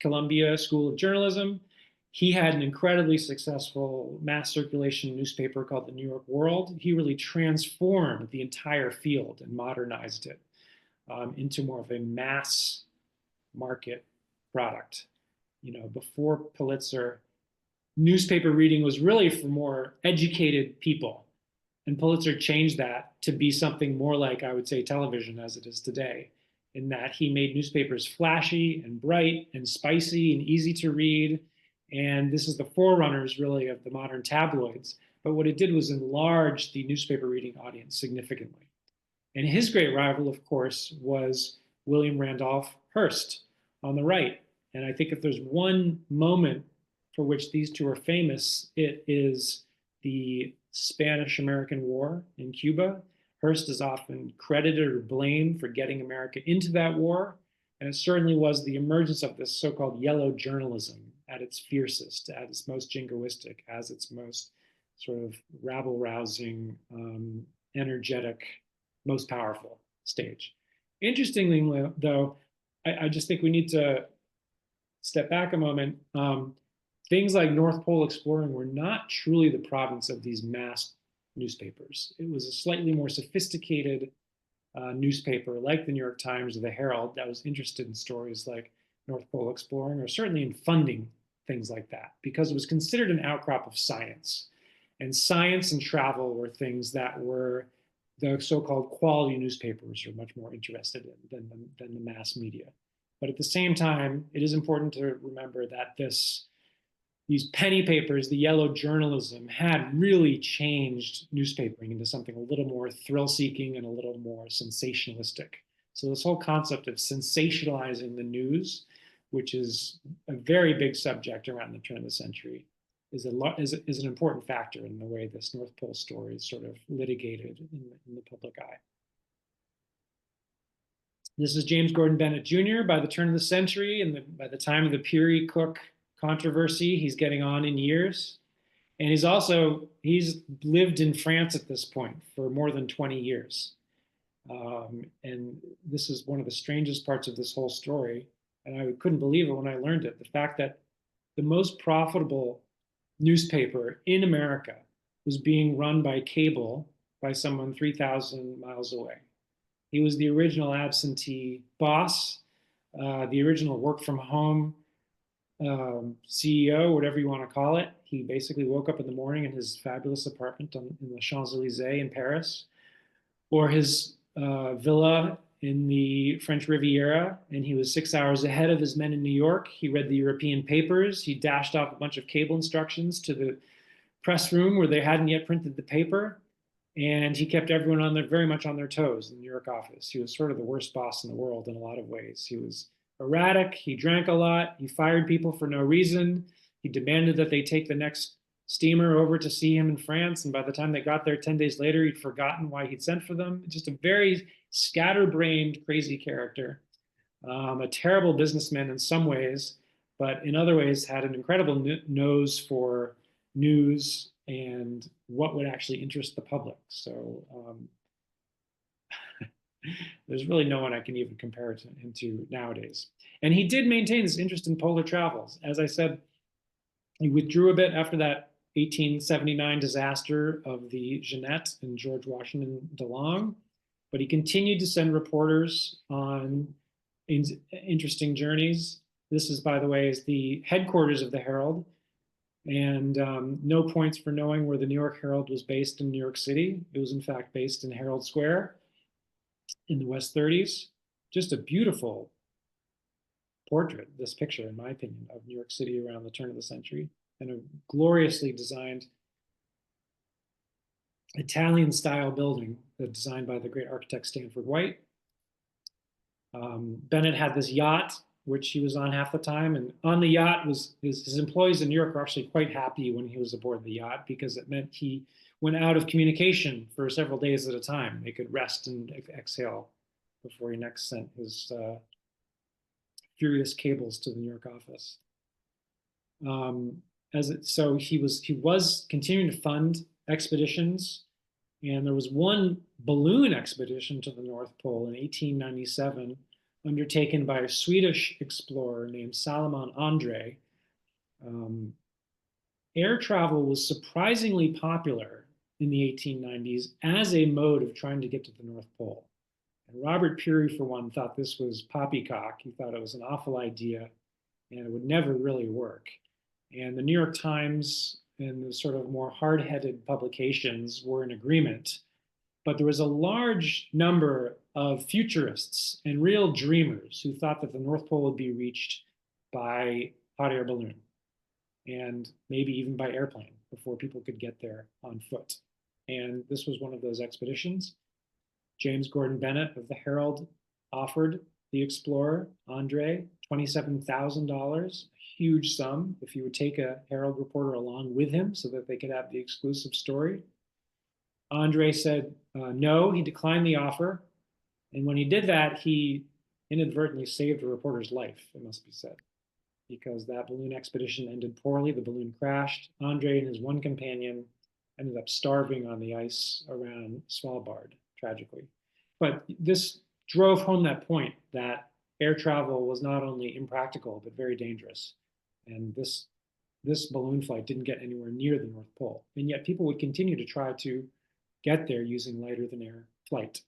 Speaker 2: Columbia School of Journalism. He had an incredibly successful mass circulation newspaper called the New York World. He really transformed the entire field and modernized it into more of a mass market product. Before Pulitzer, newspaper reading was really for more educated people. And Pulitzer changed that to be something more like, I would say, television as it is today, in that he made newspapers flashy and bright and spicy and easy to read. And this is the forerunners, really, of the modern tabloids. But what it did was enlarge the newspaper reading audience significantly. And his great rival, of course, was William Randolph Hearst on the right. And I think if there's one moment for which these two are famous, it is the Spanish-American War in Cuba. Hearst is often credited or blamed for getting America into that war. And it certainly was the emergence of this so-called yellow journalism at its fiercest, at its most jingoistic, as its most sort of rabble-rousing, energetic, most powerful stage. Interestingly, though, I just think we need to step back a moment. Things like North Pole exploring were not truly the province of these mass newspapers. It was a slightly more sophisticated newspaper like the New York Times or the Herald that was interested in stories like North Pole exploring, or certainly in funding things like that, because it was considered an outcrop of science. And science and travel were things that were the so-called quality newspapers are much more interested in than the mass media. But at the same time, it is important to remember that these penny papers, the yellow journalism, had really changed newspapering into something a little more thrill-seeking and a little more sensationalistic. So this whole concept of sensationalizing the news, which is a very big subject around the turn of the century, is an important factor in the way this North Pole story is sort of litigated in the public eye. This is James Gordon Bennett Jr. By the turn of the century, and by the time of the Peary Cook controversy, he's getting on in years. And he's lived in France at this point for more than 20 years. And this is one of the strangest parts of this whole story. And I couldn't believe it when I learned it. The fact that the most profitable newspaper in America was being run by cable by someone 3,000 miles away. He was the original absentee boss, the original work from home CEO, whatever you want to call it. He basically woke up in the morning in his fabulous apartment in the Champs-Élysées in Paris, or his villa in the French Riviera, and he was 6 hours ahead of his men in New York. He read the European papers. He dashed off a bunch of cable instructions to the press room where they hadn't yet printed the paper, and he kept everyone very much on their toes in the New York office. He was sort of the worst boss in the world in a lot of ways. He was erratic, he drank a lot, he fired people for no reason, he demanded that they take the next steamer over to see him in France, and by the time they got there 10 days later, he'd forgotten why he'd sent for them. Just a very scatterbrained, crazy character, a terrible businessman in some ways, but in other ways had an incredible nose for news and what would actually interest the public. So there's really no one I can even compare him to nowadays. And he did maintain this interest in polar travels. As I said, he withdrew a bit after that 1879 disaster of the Jeannette and George Washington DeLong, but he continued to send reporters on interesting journeys. This is, by the way, is the headquarters of the Herald, and no points for knowing where the New York Herald was based in New York City. It was in fact based in Herald Square in the West 30s. Just a beautiful portrait, this picture, in my opinion, of New York City around the turn of the century, and a gloriously designed Italian-style building designed by the great architect Stanford White. Bennett had this yacht, which he was on half the time, and on the yacht was his employees in New York were actually quite happy when he was aboard the yacht, because it meant he went out of communication for several days at a time. They could rest and exhale before he next sent his furious cables to the New York office. So he was continuing to fund expeditions, and there was one balloon expedition to the North Pole in 1897, undertaken by a Swedish explorer named Salomon Andre. Um, Air travel was surprisingly popular in the 1890s as a mode of trying to get to the North Pole. And Robert Peary, for one, thought this was poppycock. He thought it was an awful idea and it would never really work. And the New York Times and the sort of more hard-headed publications were in agreement. But there was a large number of futurists and real dreamers who thought that the North Pole would be reached by hot air balloon and maybe even by airplane before people could get there on foot. And this was one of those expeditions. James Gordon Bennett of the Herald offered the explorer, Andre, $27,000, a huge sum, if he would take a Herald reporter along with him so that they could have the exclusive story. Andre said no, he declined the offer. And when he did that, he inadvertently saved a reporter's life, it must be said, because that balloon expedition ended poorly. The balloon crashed. Andre and his one companion ended up starving on the ice around Svalbard, tragically. But this drove home that point that air travel was not only impractical, but very dangerous. And this balloon flight didn't get anywhere near the North Pole. And yet people would continue to try to get there using lighter than air flight,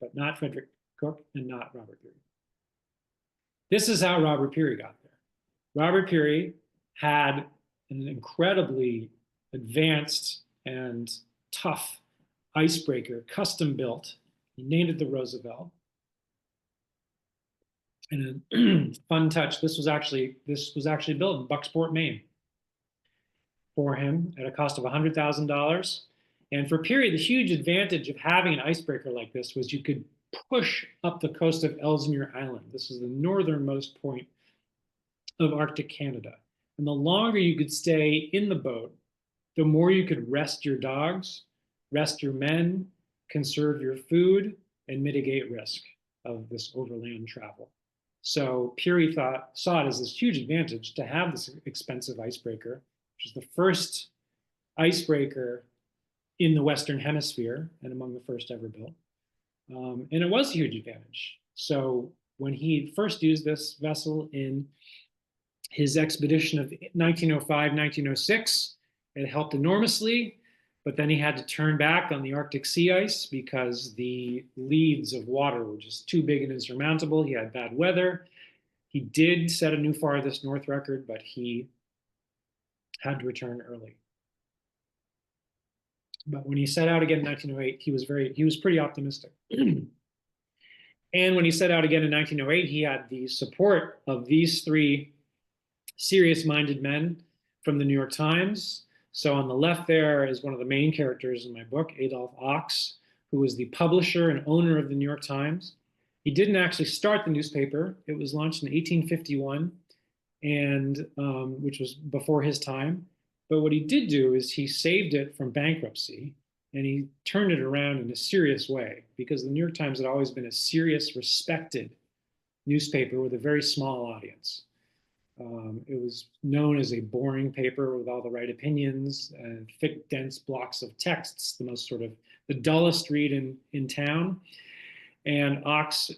Speaker 2: but not Frederick Cook and not Robert Peary. This is how Robert Peary got there. Robert Peary had an incredibly advanced and tough icebreaker, custom built. He named it the Roosevelt. And a fun touch, this was actually built in Bucksport, Maine for him at a cost of $100,000. And for Peary, the huge advantage of having an icebreaker like this was you could push up the coast of Ellesmere Island. This is the northernmost point of Arctic Canada. And the longer you could stay in the boat, the more you could rest your dogs, rest your men, conserve your food, and mitigate risk of this overland travel. So Peary saw it as this huge advantage to have this expensive icebreaker, which is the first icebreaker in the Western Hemisphere and among the first ever built. And it was a huge advantage. So when he first used this vessel in his expedition of 1905, 1906, it helped enormously, but then he had to turn back on the Arctic sea ice because the leads of water were just too big and insurmountable. He had bad weather. He did set a new farthest north record, but he had to return early. But when he set out again in 1908, he was pretty optimistic. And when he set out again in 1908, he had the support of these three serious-minded men from the New York Times. So on the left there is one of the main characters in my book, Adolph Ochs, who was the publisher and owner of the New York Times. He didn't actually start the newspaper. It was launched in 1851, and which was before his time. But what he did do is he saved it from bankruptcy, and he turned it around in a serious way, because the New York Times had always been a serious, respected newspaper with a very small audience. It was known as a boring paper with all the right opinions and thick, dense blocks of texts, the most sort of the dullest read in town. And Ochs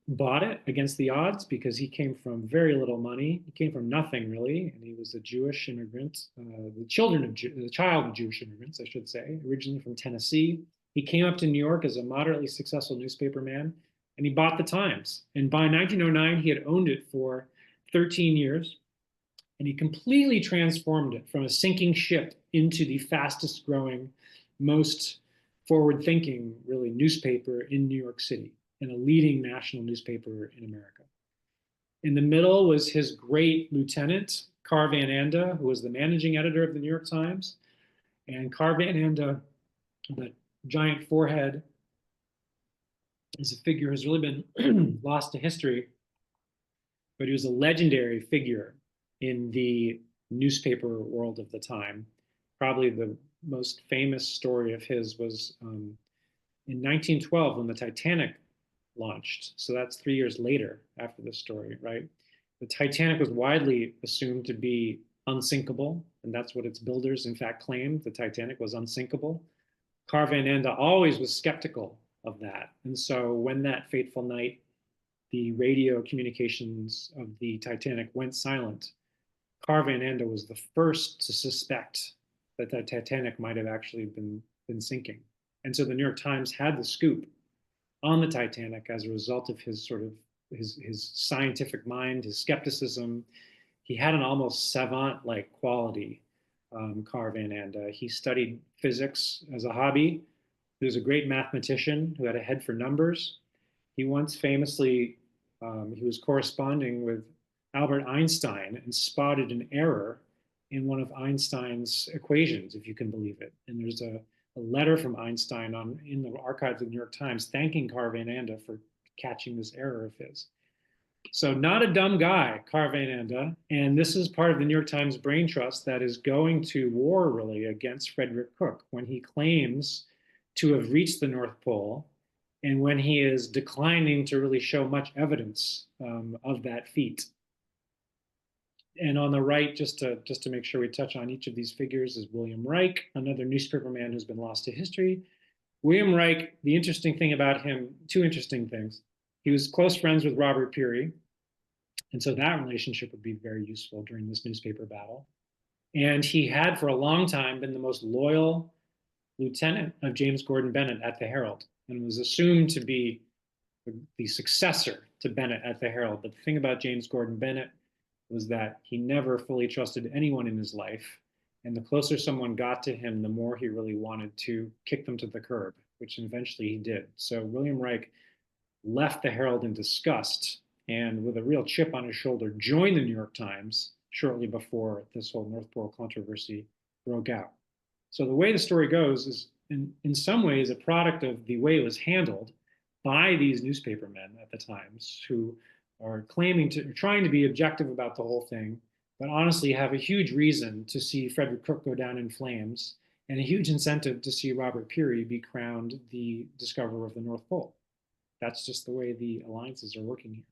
Speaker 2: bought it against the odds because he came from very little money. He came from nothing, really, and he was a Jewish immigrant, the child of Jewish immigrants, I should say, originally from Tennessee. He came up to New York as a moderately successful newspaper man, and he bought the Times. And by 1909, he had owned it for 13 years, and he completely transformed it from a sinking ship into the fastest growing, most forward-thinking, really, newspaper in New York City, and a leading national newspaper in America. In the middle was his great lieutenant, Carr Van Anda, who was the managing editor of the New York Times. And Carr Van Anda, the giant forehead, is a figure who's really been lost to history, but he was a legendary figure in the newspaper world of the time. Probably the most famous story of his was in 1912 when the Titanic launched. So that's 3 years later after this story, right? The Titanic was widely assumed to be unsinkable, and that's what its builders, in fact, claimed. The Titanic was unsinkable. Carl Van Anda always was skeptical of that. And so when that fateful night, the radio communications of the Titanic went silent, Carl Van Anda was the first to suspect that the Titanic might have actually been sinking. And so the New York Times had the scoop on the Titanic as a result of his sort of his scientific mind, his skepticism. He had an almost savant-like quality, Carl Van Anda. He studied physics as a hobby. He was a great mathematician who had a head for numbers. He once famously, he was corresponding with Albert Einstein and spotted an error in one of Einstein's equations, if you can believe it. And there's a letter from Einstein in the archives of the New York Times thanking Carl Van Anda for catching this error of his. So not a dumb guy, Carl Van Anda, and this is part of the New York Times brain trust that is going to war really against Frederick Cook when he claims to have reached the North Pole and when he is declining to really show much evidence of that feat. And on the right, just to make sure we touch on each of these figures, is William Reich, another newspaperman who's been lost to history. William Reich, the interesting thing about him, two interesting things. He was close friends with Robert Peary, and so that relationship would be very useful during this newspaper battle. And he had for a long time been the most loyal lieutenant of James Gordon Bennett at the Herald, and was assumed to be the successor to Bennett at the Herald. But the thing about James Gordon Bennett was that he never fully trusted anyone in his life. And the closer someone got to him, the more he really wanted to kick them to the curb, which eventually he did. So William Reich left the Herald in disgust and with a real chip on his shoulder, joined the New York Times shortly before this whole North Pole controversy broke out. So the way the story goes is in some ways a product of the way it was handled by these newspapermen at the Times who are trying to be objective about the whole thing, but honestly have a huge reason to see Frederick Cook go down in flames and a huge incentive to see Robert Peary be crowned the discoverer of the North Pole. That's just the way the alliances are working here.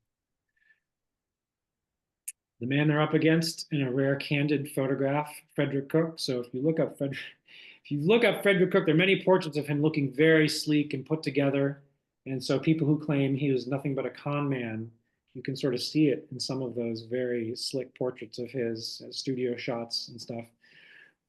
Speaker 2: The man they're up against in a rare candid photograph, Frederick Cook. So if you look up Frederick Cook, there are many portraits of him looking very sleek and put together. And so people who claim he was nothing but a con man, you can sort of see it in some of those very slick portraits of his studio shots and stuff.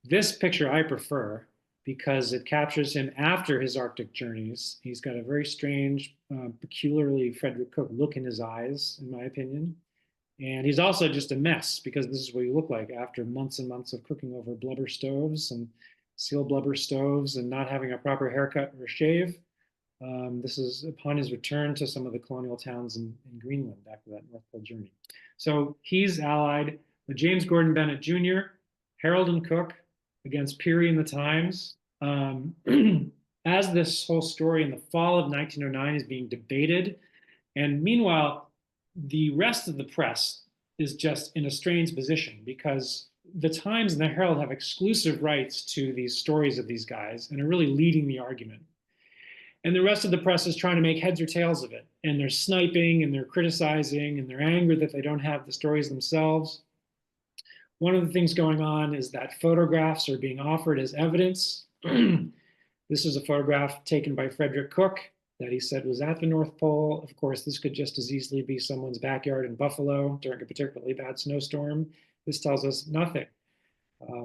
Speaker 2: This picture I prefer because it captures him after his Arctic journeys. He's got a very strange, peculiarly Frederick Cook look in his eyes, in my opinion. And he's also just a mess because this is what you look like after months and months of cooking over blubber stoves and seal blubber stoves and not having a proper haircut or shave. This is upon his return to some of the colonial towns in Greenland after that North Pole journey. So he's allied with James Gordon Bennett Jr., Herald and Cook against Peary and the Times. As this whole story in the fall of 1909 is being debated, and meanwhile, the rest of the press is just in a strange position because the Times and the Herald have exclusive rights to these stories of these guys and are really leading the argument. And the rest of the press is trying to make heads or tails of it. And they're sniping and they're criticizing and they're angry that they don't have the stories themselves. One of the things going on is that photographs are being offered as evidence. This is a photograph taken by Frederick Cook that he said was at the North Pole. Of course, this could just as easily be someone's backyard in Buffalo during a particularly bad snowstorm. This tells us nothing.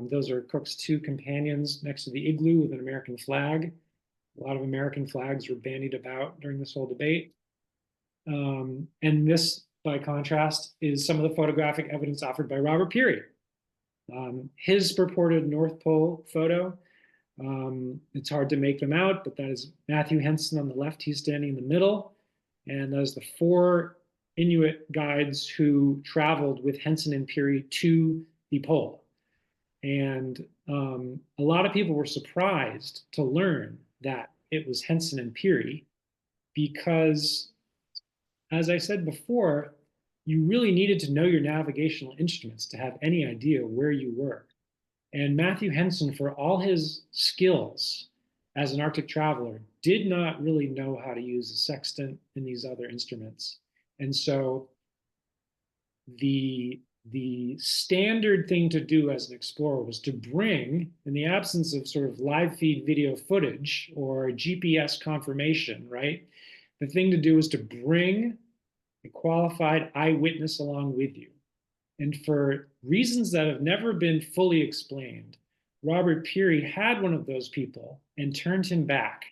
Speaker 2: Those are Cook's two companions next to the igloo with an American flag. A lot of American flags were bandied about during this whole debate. And this, by contrast, is some of the photographic evidence offered by Robert Peary. His purported North Pole photo, it's hard to make them out, but that is Matthew Henson on the left. He's standing in the middle. And those are the four Inuit guides who traveled with Henson and Peary to the pole. And a lot of people were surprised to learn that it was Henson and Peary because, as I said before, you really needed to know your navigational instruments to have any idea where you were. And Matthew Henson, for all his skills as an Arctic traveler, did not really know how to use a sextant and these other instruments. And so the standard thing to do as an explorer was to bring, in the absence of sort of live feed video footage or GPS confirmation, right? The thing to do was to bring a qualified eyewitness along with you. And for reasons that have never been fully explained, Robert Peary had one of those people and turned him back.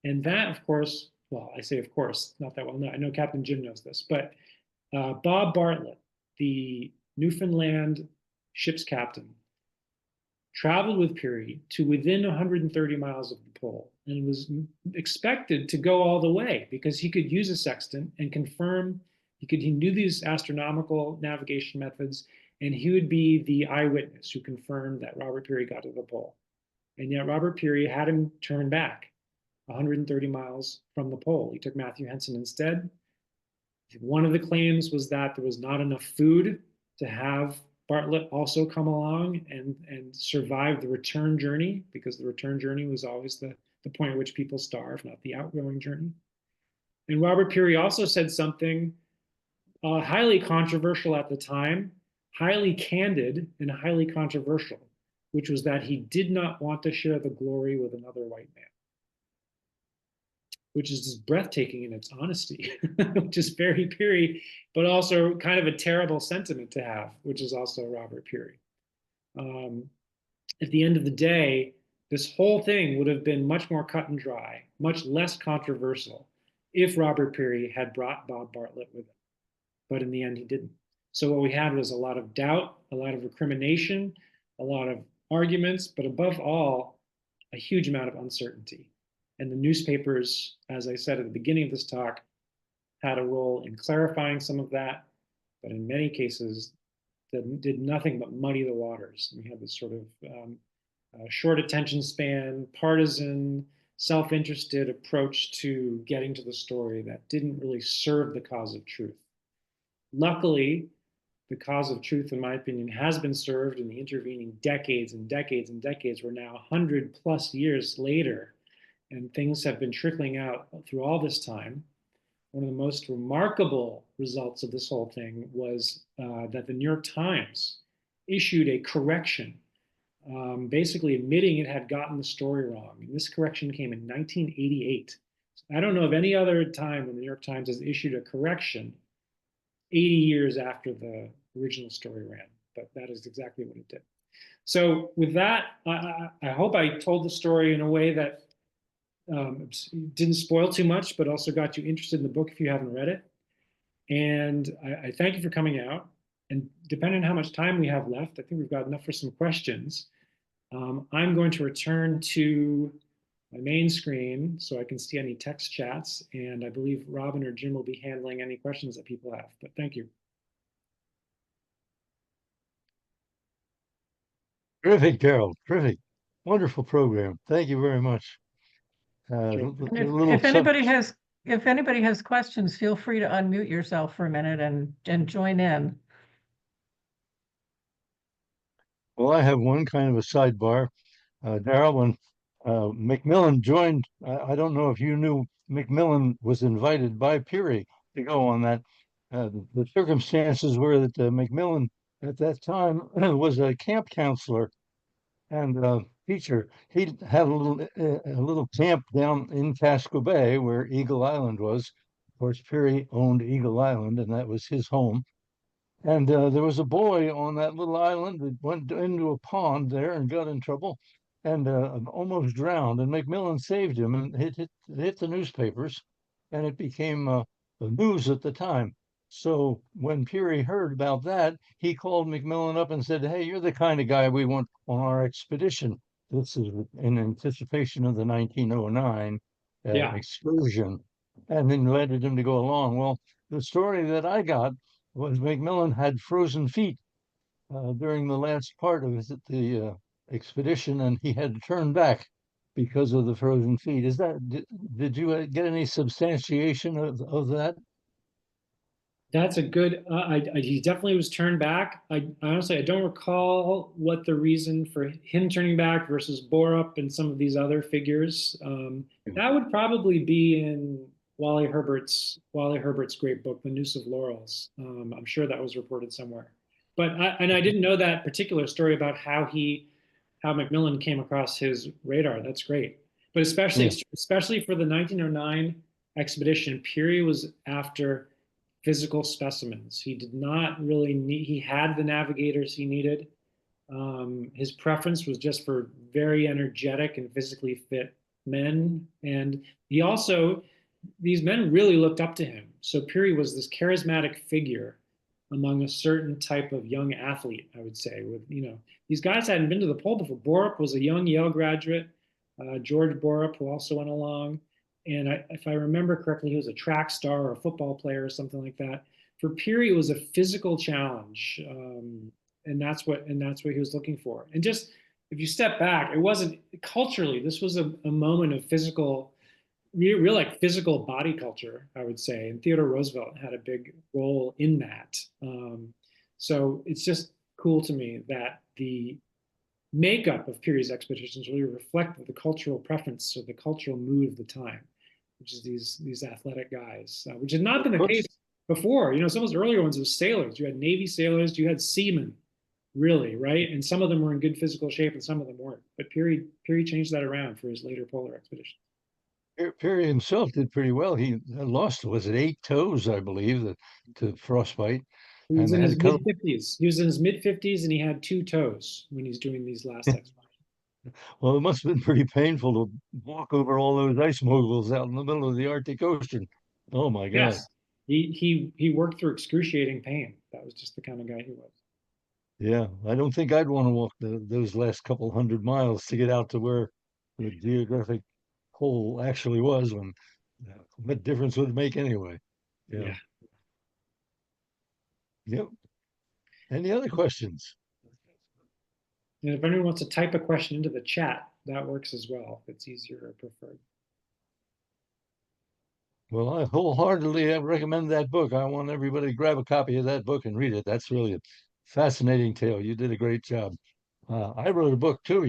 Speaker 2: And that, of course, well, I say of course, not that well known. I know Captain Jim knows this, but Bob Bartlett, the Newfoundland ship's captain, traveled with Peary to within 130 miles of the pole and was expected to go all the way because he could use a sextant and confirm. He knew these astronomical navigation methods, and he would be the eyewitness who confirmed that Robert Peary got to the pole. And yet Robert Peary had him turn back 130 miles from the pole. He took Matthew Henson instead. One of the claims was that there was not enough food to have Bartlett also come along and survive the return journey, because the return journey was always the point at which people starve, not the outgoing journey. And Robert Peary also said something highly controversial at the time, highly candid and highly controversial, which was that he did not want to share the glory with another white man, which is just breathtaking in its honesty, which is very Peary, but also kind of a terrible sentiment to have, which is also Robert Peary. At the end of the day, this whole thing would have been much more cut and dry, much less controversial if Robert Peary had brought Bob Bartlett with him. But in the end, he didn't. So what we had was a lot of doubt, a lot of recrimination, a lot of arguments, but above all, a huge amount of uncertainty. And the newspapers, as I said at the beginning of this talk, had a role in clarifying some of that, but in many cases, did nothing but muddy the waters. We had this sort of short attention span, partisan, self-interested approach to getting to the story that didn't really serve the cause of truth. Luckily, the cause of truth, in my opinion, has been served in the intervening decades and decades and decades. We're now 100+ years later, and things have been trickling out through all this time. One of the most remarkable results of this whole thing was that the New York Times issued a correction, basically admitting it had gotten the story wrong. And this correction came in 1988. I don't know of any other time when the New York Times has issued a correction 80 years after the original story ran, but that is exactly what it did. So with that, I hope I told the story in a way that didn't spoil too much, but also got you interested in the book if you haven't read it. And I thank you for coming out. And depending on how much time we have left, I think we've got enough for some questions. I'm going to return to my main screen so I can see any text chats. And I believe Robin or Jim will be handling any questions that people have. But thank you.
Speaker 1: Terrific, Darrell. Terrific. Wonderful program. Thank you very much.
Speaker 2: Sure.
Speaker 3: If anybody has questions, feel free to unmute yourself for a minute and join in.
Speaker 1: Well, I have one kind of a sidebar. Darrell, when Macmillan joined, I don't know if you knew, Macmillan was invited by Peary to go on that. The circumstances were that Macmillan at that time was a camp counselor and teacher. He had a little camp down in Casco Bay where Eagle Island was. Of course, Peary owned Eagle Island, and that was his home. And there was a boy on that little island that went into a pond there and got in trouble and almost drowned. And Macmillan saved him, and it hit the newspapers, and it became the news at the time. So when Peary heard about that, he called Macmillan up and said, "Hey, you're the kind of guy we want on our expedition." This is in anticipation of the 1909 excursion, and invited him to go along. Well, the story that I got was Macmillan had frozen feet during the last part of the expedition, and he had to turn back because of the frozen feet. Did you get any substantiation of that?
Speaker 2: That's a good, he definitely was turned back. Honestly, I don't recall what the reason for him turning back versus Borup and some of these other figures. That would probably be in Wally Herbert's great book, The Noose of Laurels. I'm sure that was reported somewhere. But I didn't know that particular story about how Macmillan came across his radar. That's great. But especially for the 1909 expedition, Peary was after physical specimens. He did not really need. He had the navigators he needed. His preference was just for very energetic and physically fit men, and these men really looked up to him. So Peary was this charismatic figure among a certain type of young athlete, I would say. With these guys hadn't been to the pole before. Borup was a young Yale graduate, George Borup, who also went along, and if I remember correctly, he was a track star or a football player or something like that. For Peary, it was a physical challenge, and that's what he was looking for. And just if you step back, it wasn't culturally. This was a moment of real like physical body culture, I would say. And Theodore Roosevelt had a big role in that. So it's just cool to me that the makeup of Peary's expeditions really reflected the cultural preference or the cultural mood of the time, which is these athletic guys, which had not been the case before. Some of those earlier ones was sailors. You had Navy sailors, you had seamen, really, right? And some of them were in good physical shape and some of them weren't. But Peary changed that around for his later polar expeditions.
Speaker 1: Peary himself did pretty well. He lost, was it 8 toes, I believe, to frostbite.
Speaker 2: He was
Speaker 1: And
Speaker 2: in
Speaker 1: had
Speaker 2: his mid-50s. He was in his mid-50s, and he had 2 toes when he's doing these last expeditions.
Speaker 1: Well, it must have been pretty painful to walk over all those ice moguls out in the middle of the Arctic Ocean. Oh my God.
Speaker 2: Yes, he worked through excruciating pain. That was just the kind of guy he was.
Speaker 1: Yeah, I don't think I'd want to walk those last couple 100 miles to get out to where the geographic pole actually was. What difference would it make anyway? Yeah. Yep. Any other questions?
Speaker 2: And if anyone wants to type a question into the chat, that works as well, if it's easier or preferred.
Speaker 1: Well, I wholeheartedly recommend that book. I want everybody to grab a copy of that book and read it. That's really a fascinating tale. You did a great job. I wrote a book too,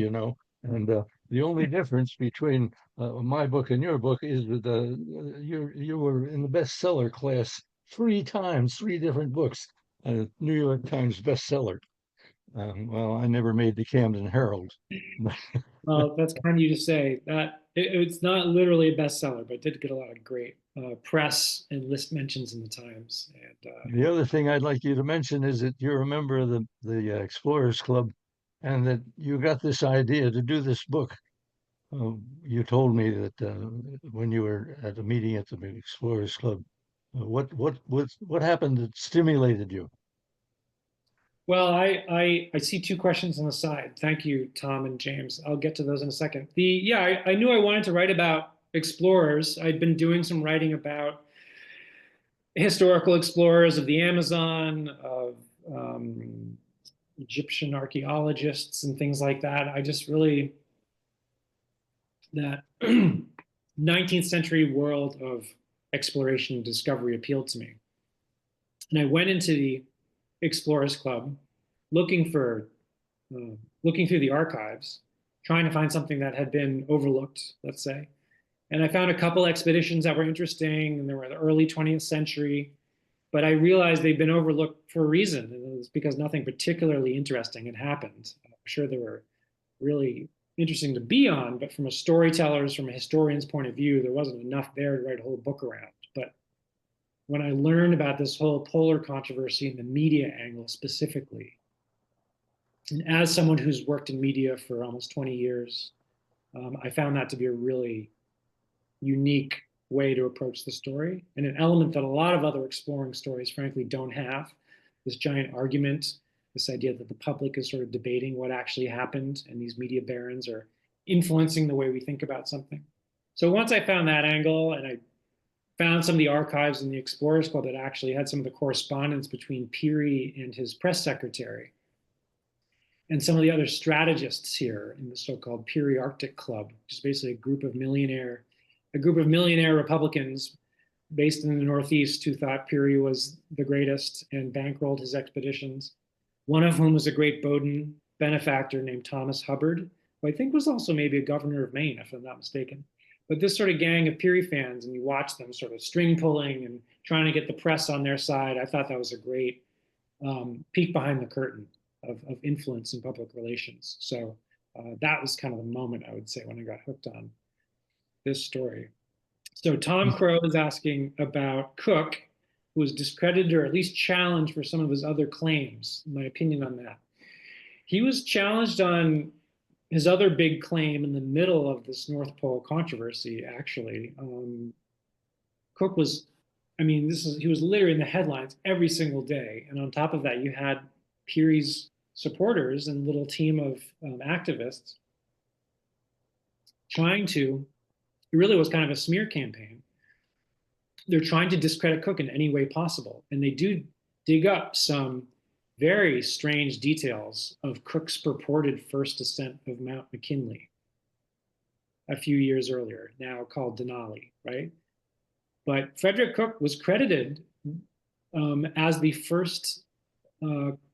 Speaker 1: and the only difference between my book and your book is that you were in the bestseller class 3 times, 3 different books, New York Times bestseller. Well, I never made the Camden Herald.
Speaker 2: Well, that's kind of you to say. That it's not literally a bestseller, but it did get a lot of great press and list mentions in the Times. And
Speaker 1: The other thing I'd like you to mention is that you're a member of the Explorers Club, and that you got this idea to do this book. You told me that when you were at a meeting at the Explorers Club, what happened that stimulated you?
Speaker 2: well, I see 2 questions on the side. Thank you, Tom and James. I'll get to those in a second. I knew I wanted to write about explorers. I'd been doing some writing about historical explorers of the Amazon, of Egyptian archaeologists and things like that. I just really, that 19th century world of exploration and discovery appealed to me. And I went into the Explorers Club looking through the archives, trying to find something that had been overlooked, let's say. And I found a couple expeditions that were interesting, and they were in the early 20th century. But I realized they'd been overlooked for a reason. And it was because nothing particularly interesting had happened. I'm sure they were really interesting to be on, but from a historian's point of view, there wasn't enough there to write a whole book around. But when I learned about this whole polar controversy and the media angle specifically, and as someone who's worked in media for almost 20 years, I found that to be a really unique way to approach the story, and an element that a lot of other exploring stories, frankly, don't have. This giant argument, this idea that the public is sort of debating what actually happened, and these media barons are influencing the way we think about something. So once I found that angle, and I found some of the archives in the Explorers Club that actually had some of the correspondence between Peary and his press secretary, and some of the other strategists here in the so-called Peary Arctic Club, which is basically a group of millionaire Republicans based in the Northeast who thought Peary was the greatest and bankrolled his expeditions. One of whom was a great Bowdoin benefactor named Thomas Hubbard, who I think was also maybe a governor of Maine, if I'm not mistaken. But this sort of gang of Peary fans, and you watch them sort of string pulling and trying to get the press on their side. I thought that was a great peek behind the curtain of influence in public relations. So that was kind of the moment, I would say, when I got hooked on this story. So Tom Crow is asking about Cook, who was discredited or at least challenged for some of his other claims. My opinion on that. He was challenged on his other big claim in the middle of this North Pole controversy, actually. Cook was, I mean, he was literally in the headlines every single day. And on top of that, you had Peary's supporters and little team of activists trying to, it really was kind of a smear campaign. They're trying to discredit Cook in any way possible. And they do dig up some very strange details of Cook's purported first ascent of Mount McKinley a few years earlier, now called Denali, right? But Frederick Cook was credited as the first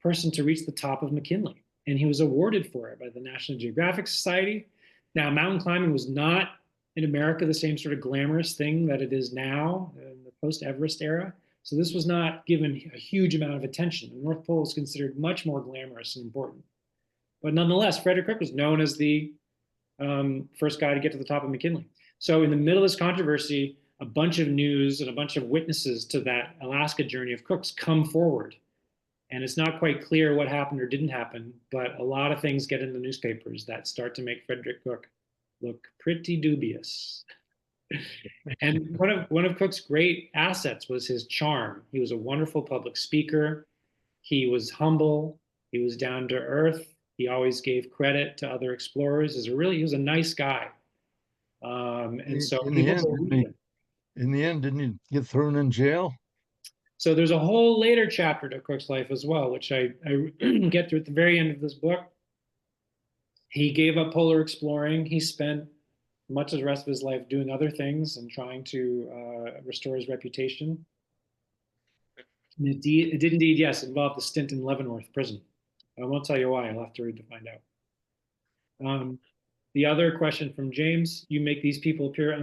Speaker 2: person to reach the top of McKinley, and he was awarded for it by the National Geographic Society. Now, mountain climbing was not in America the same sort of glamorous thing that it is now in the post-Everest era. So this was not given a huge amount of attention. The North Pole is considered much more glamorous and important. But nonetheless, Frederick Cook was known as the first guy to get to the top of McKinley. So in the middle of this controversy, a bunch of news and a bunch of witnesses to that Alaska journey of Cook's come forward. And it's not quite clear what happened or didn't happen, but a lot of things get in the newspapers that start to make Frederick Cook look pretty dubious. And one of Cook's great assets was his charm. He was a wonderful public speaker. He was humble. He was down to earth. He always gave credit to other explorers. He was a nice guy. And so
Speaker 1: in the end, didn't he get thrown in jail?
Speaker 2: So there's a whole later chapter to Cook's life as well, which I get through at the very end of this book. He gave up polar exploring. He spent much of the rest of his life doing other things and trying to restore his reputation. And it did indeed, yes, involve a stint in Leavenworth prison. I won't tell you why. I'll have to read to find out. The other question from James: you make these people appear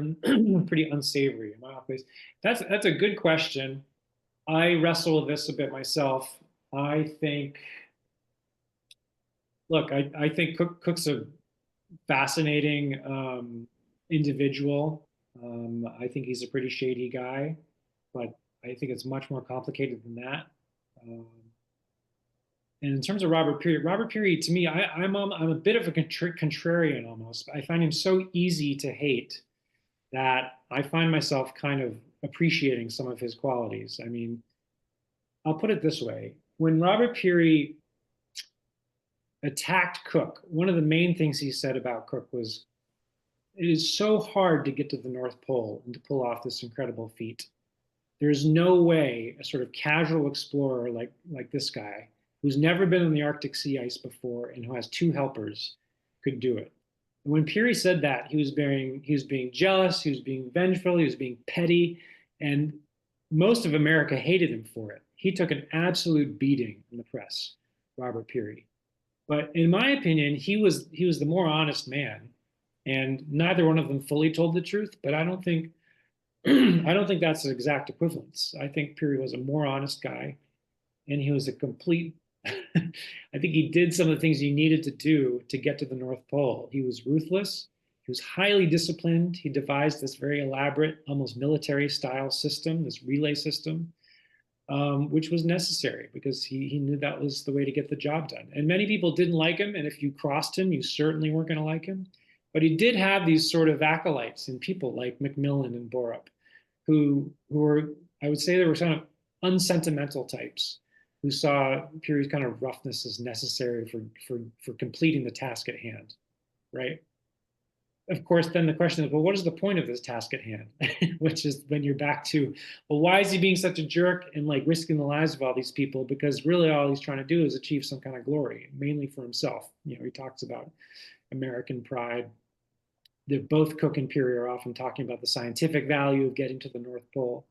Speaker 2: pretty unsavory. Am I off base? That's a good question. I wrestle with this a bit myself. I think, look, I think Cook's a fascinating individual. I think he's a pretty shady guy, but I think it's much more complicated than that. And in terms of Robert Peary, to me, I'm a bit of a contrarian almost. I find him so easy to hate that I find myself kind of appreciating some of his qualities. I mean, I'll put it this way. When Robert Peary attacked Cook, one of the main things he said about Cook was, it is so hard to get to the North Pole and to pull off this incredible feat. There's no way a sort of casual explorer like this guy, who's never been in the Arctic sea ice before and who has 2 helpers, could do it. And when Peary said that, he was being jealous, he was being vengeful, he was being petty, and most of America hated him for it. He took an absolute beating in the press, Robert Peary. But in my opinion, he was the more honest man, and neither one of them fully told the truth. But I don't think that's an exact equivalence. I think Peary was a more honest guy, and he was a complete. I think he did some of the things he needed to do to get to the North Pole. He was ruthless. He was highly disciplined. He devised this very elaborate, almost military style system, this relay system, which was necessary because he knew that was the way to get the job done. And many people didn't like him. And if you crossed him, you certainly weren't going to like him. But he did have these sort of acolytes and people like Macmillan and Borup, who were, I would say, they were kind of unsentimental types who saw Peary's kind of roughness as necessary for completing the task at hand, right? Of course, then the question is, well, what is the point of this task at hand? Which is when you're back to, well, why is he being such a jerk and like risking the lives of all these people? Because really all he's trying to do is achieve some kind of glory, mainly for himself. You know, he talks about American pride. Both Cook and Peary are often talking about the scientific value of getting to the North Pole.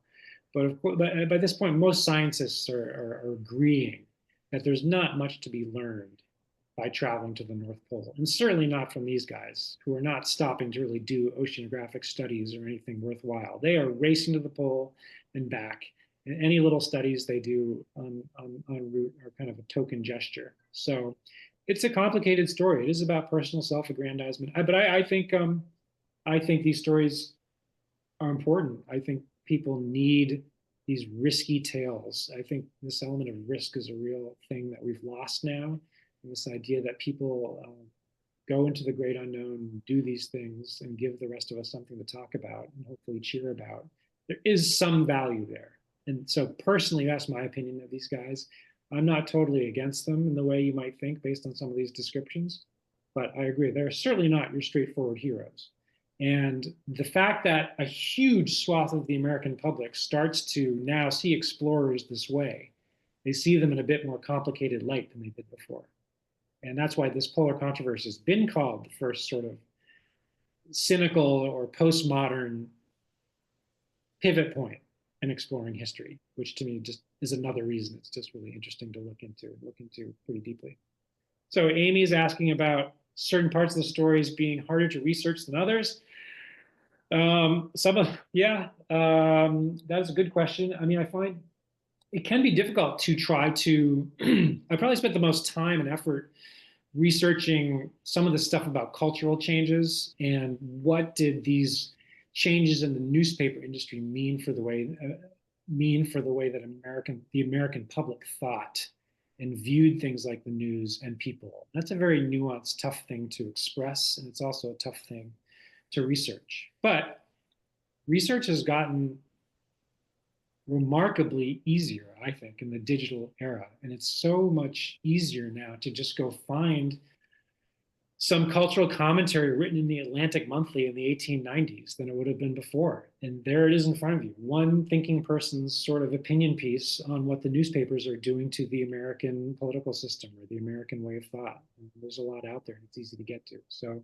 Speaker 2: But of course, by this point, most scientists are agreeing that there's not much to be learned by traveling to the North Pole, and certainly not from these guys who are not stopping to really do oceanographic studies or anything worthwhile. They are racing to the pole and back, and any little studies they do en route are kind of a token gesture. So it's a complicated story. It is about personal self-aggrandizement, but I think these stories are important. I think people need these risky tales. I think this element of risk is a real thing that we've lost now. And this idea that people go into the great unknown, do these things, and give the rest of us something to talk about and hopefully cheer about. There is some value there. And so personally, that's my opinion of these guys. I'm not totally against them in the way you might think based on some of these descriptions, but I agree, they're certainly not your straightforward heroes. And the fact that a huge swath of the American public starts to now see explorers this way, they see them in a bit more complicated light than they did before. And that's why this polar controversy has been called the first sort of cynical or postmodern pivot point in exploring history, which to me just is another reason it's just really interesting to look into pretty deeply. So Amy is asking about certain parts of the stories being harder to research than others. That's a good question. I mean, I find it can be difficult to try to, I probably spent the most time and effort researching some of the stuff about cultural changes and what did these changes in the newspaper industry mean for the way that the American public thought and viewed things like the news and people. That's a very nuanced, tough thing to express, and it's also a tough thing to research. But research has gotten remarkably easier, I think, in the digital era. And it's so much easier now to just go find some cultural commentary written in the Atlantic Monthly in the 1890s than it would have been before. And there it is in front of you. One thinking person's sort of opinion piece on what the newspapers are doing to the American political system or the American way of thought. And there's a lot out there and it's easy to get to. So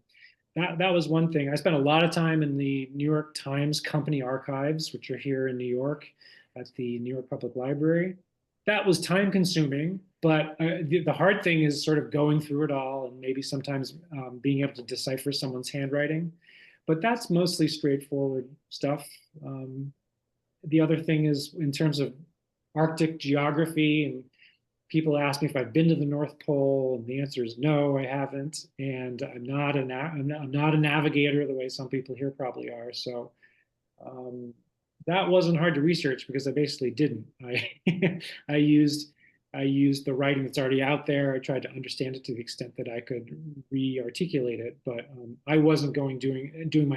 Speaker 2: that was one thing. I spent a lot of time in the New York Times company archives, which are here in New York at the New York Public Library. That was time consuming, but the hard thing is sort of going through it all and maybe sometimes being able to decipher someone's handwriting. But that's mostly straightforward stuff. The other thing is in terms of Arctic geography, and people ask me if I've been to the North Pole, and the answer is no, I haven't. And I'm not a navigator the way some people here probably are. So that wasn't hard to research because I basically didn't. I used the writing that's already out there. I tried to understand it to the extent that I could re-articulate it, but I wasn't doing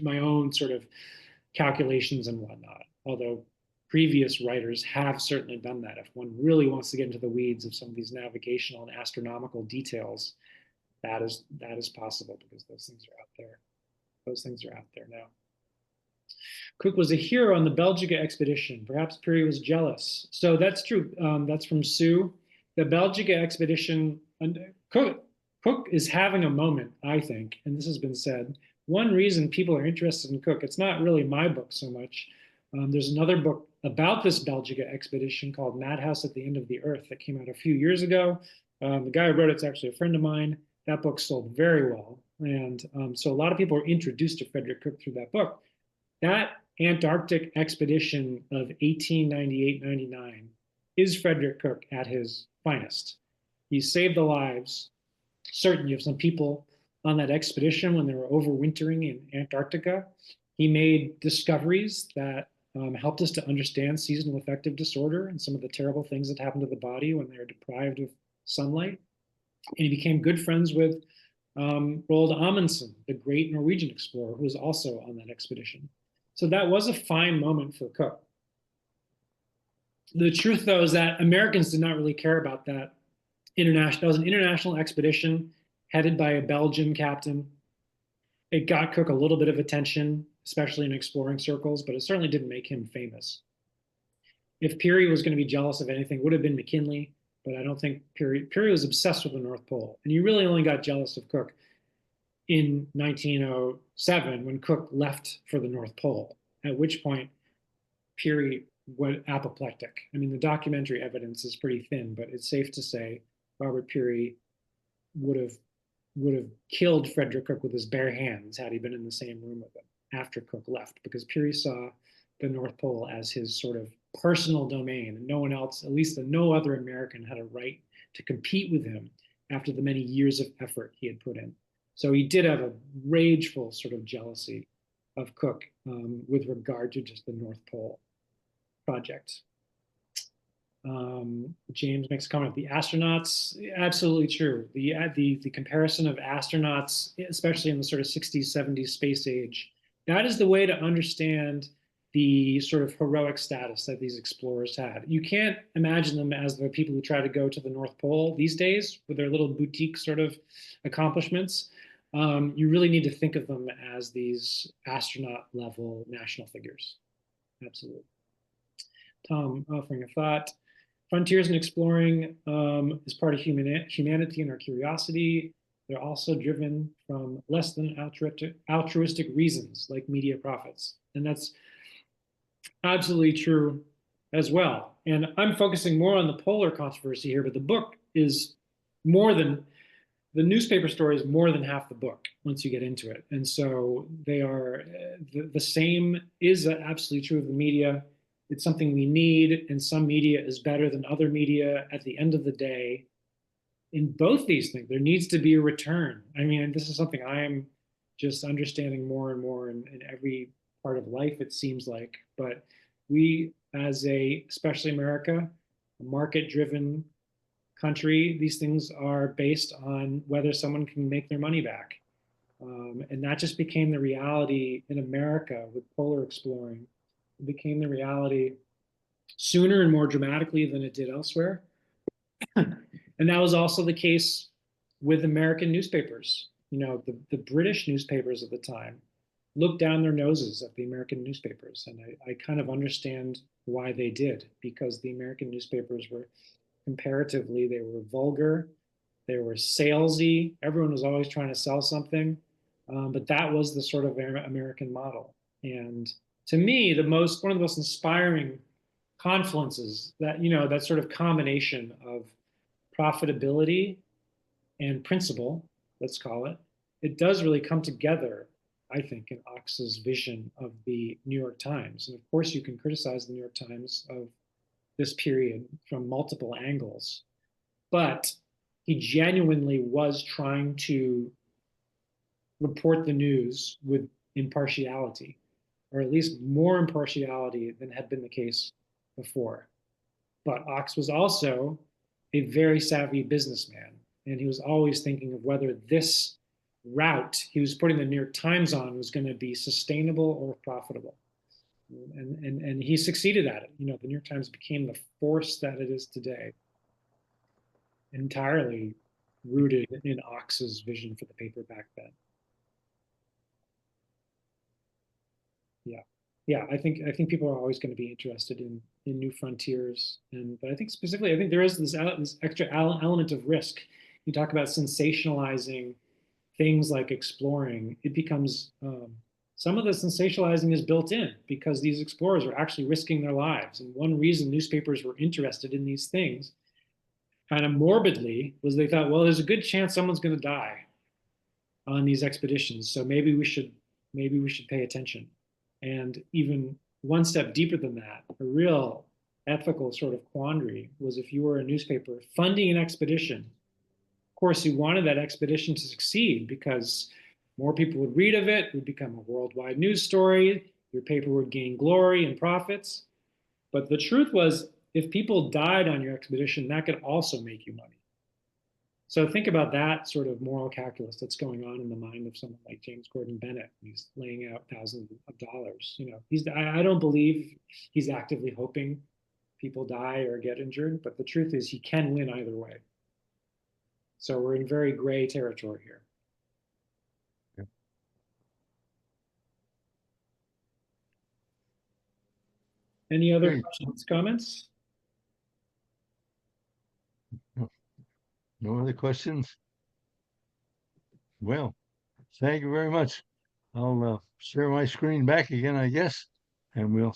Speaker 2: my own sort of calculations and whatnot. Although previous writers have certainly done that. If one really wants to get into the weeds of some of these navigational and astronomical details, that is possible because those things are out there. Those things are out there now. Cook was a hero on the Belgica expedition. Perhaps Peary was jealous. So that's true. That's from Sue. The Belgica expedition, Cook is having a moment, I think, and this has been said. One reason people are interested in Cook, it's not really my book so much. There's another book about this Belgica expedition called Madhouse at the End of the Earth that came out a few years ago. The guy who wrote it's actually a friend of mine. That book sold very well. And so a lot of people were introduced to Frederick Cook through that book. That Antarctic expedition of 1898-99 is Frederick Cook at his finest. He saved the lives, certainly, of some people on that expedition when they were overwintering in Antarctica. He made discoveries that helped us to understand seasonal affective disorder and some of the terrible things that happen to the body when they're deprived of sunlight. And he became good friends with Roald Amundsen, the great Norwegian explorer, who was also on that expedition. So that was a fine moment for Cook. The truth, though, is that Americans did not really care about that international. That was an international expedition headed by a Belgian captain. It got Cook a little bit of attention, especially in exploring circles, but it certainly didn't make him famous. If Peary was going to be jealous of anything, it would have been McKinley, but I don't think Peary was obsessed with the North Pole. And he really only got jealous of Cook in 1907 when Cook left for the North Pole, at which point Peary went apoplectic. I mean, the documentary evidence is pretty thin, but it's safe to say Robert Peary would have killed Frederick Cook with his bare hands had he been in the same room with him after Cook left, because Peary saw the North Pole as his sort of personal domain, and no one else, at least no other American, had a right to compete with him after the many years of effort he had put in. So he did have a rageful sort of jealousy of Cook with regard to just the North Pole project. James makes a comment. The astronauts, absolutely true. The comparison of astronauts, especially in the sort of 60s, 70s space age, that is the way to understand the sort of heroic status that these explorers had. You can't imagine them as the people who try to go to the North Pole these days with their little boutique sort of accomplishments. You really need to think of them as these astronaut level national figures. Absolutely. Tom offering a thought. Frontiers and exploring is part of humanity and our curiosity. They're also driven from less than altruistic reasons like media profits. And that's absolutely true as well. And I'm focusing more on the polar controversy here, but the book is more than the newspaper story is more than half the book once you get into it. And so they are the same is absolutely true of the media. It's something we need, and some media is better than other media. At the end of the day, in both these things, there needs to be a return. I mean, this is something I am just understanding more and more in every part of life, it seems like. But we, as especially America, a market-driven country, these things are based on whether someone can make their money back. And that just became the reality in America with polar exploring. It became the reality sooner and more dramatically than it did elsewhere. And that was also the case with American newspapers. You know, the British newspapers at the time looked down their noses at the American newspapers. And I kind of understand why they did, because the American newspapers were comparatively, they were vulgar, they were salesy. Everyone was always trying to sell something. But that was the sort of American model. And to me, one of the most inspiring confluences that, that sort of combination of profitability and principle, let's call it, it does really come together, I think, in Ox's vision of the New York Times. And of course, you can criticize the New York Times of this period from multiple angles, but he genuinely was trying to report the news with impartiality, or at least more impartiality than had been the case before. But Ox was also a very savvy businessman, and he was always thinking of whether this route he was putting the New York Times on was going to be sustainable or profitable. And he succeeded at it. The New York Times became the force that it is today, entirely rooted in Ox's vision for the paper back then. Yeah, I think people are always going to be interested in new frontiers, but I think specifically, I think there is this extra element of risk. You talk about sensationalizing things like exploring. It becomes some of the sensationalizing is built in because these explorers are actually risking their lives. And one reason newspapers were interested in these things, kind of morbidly, was they thought, well, there's a good chance someone's going to die on these expeditions, so maybe we should pay attention. And even one step deeper than that, a real ethical sort of quandary was if you were a newspaper funding an expedition. Of course, you wanted that expedition to succeed because more people would read of it, it would become a worldwide news story, your paper would gain glory and profits. But the truth was, if people died on your expedition, that could also make you money. So think about that sort of moral calculus that's going on in the mind of someone like James Gordon Bennett. He's laying out thousands of dollars. I don't believe he's actively hoping people die or get injured, but the truth is he can win either way. So we're in very gray territory here.
Speaker 1: Yeah.
Speaker 2: Any other questions, comments?
Speaker 1: No other questions? Well, thank you very much. I'll share my screen back again, I guess, and we'll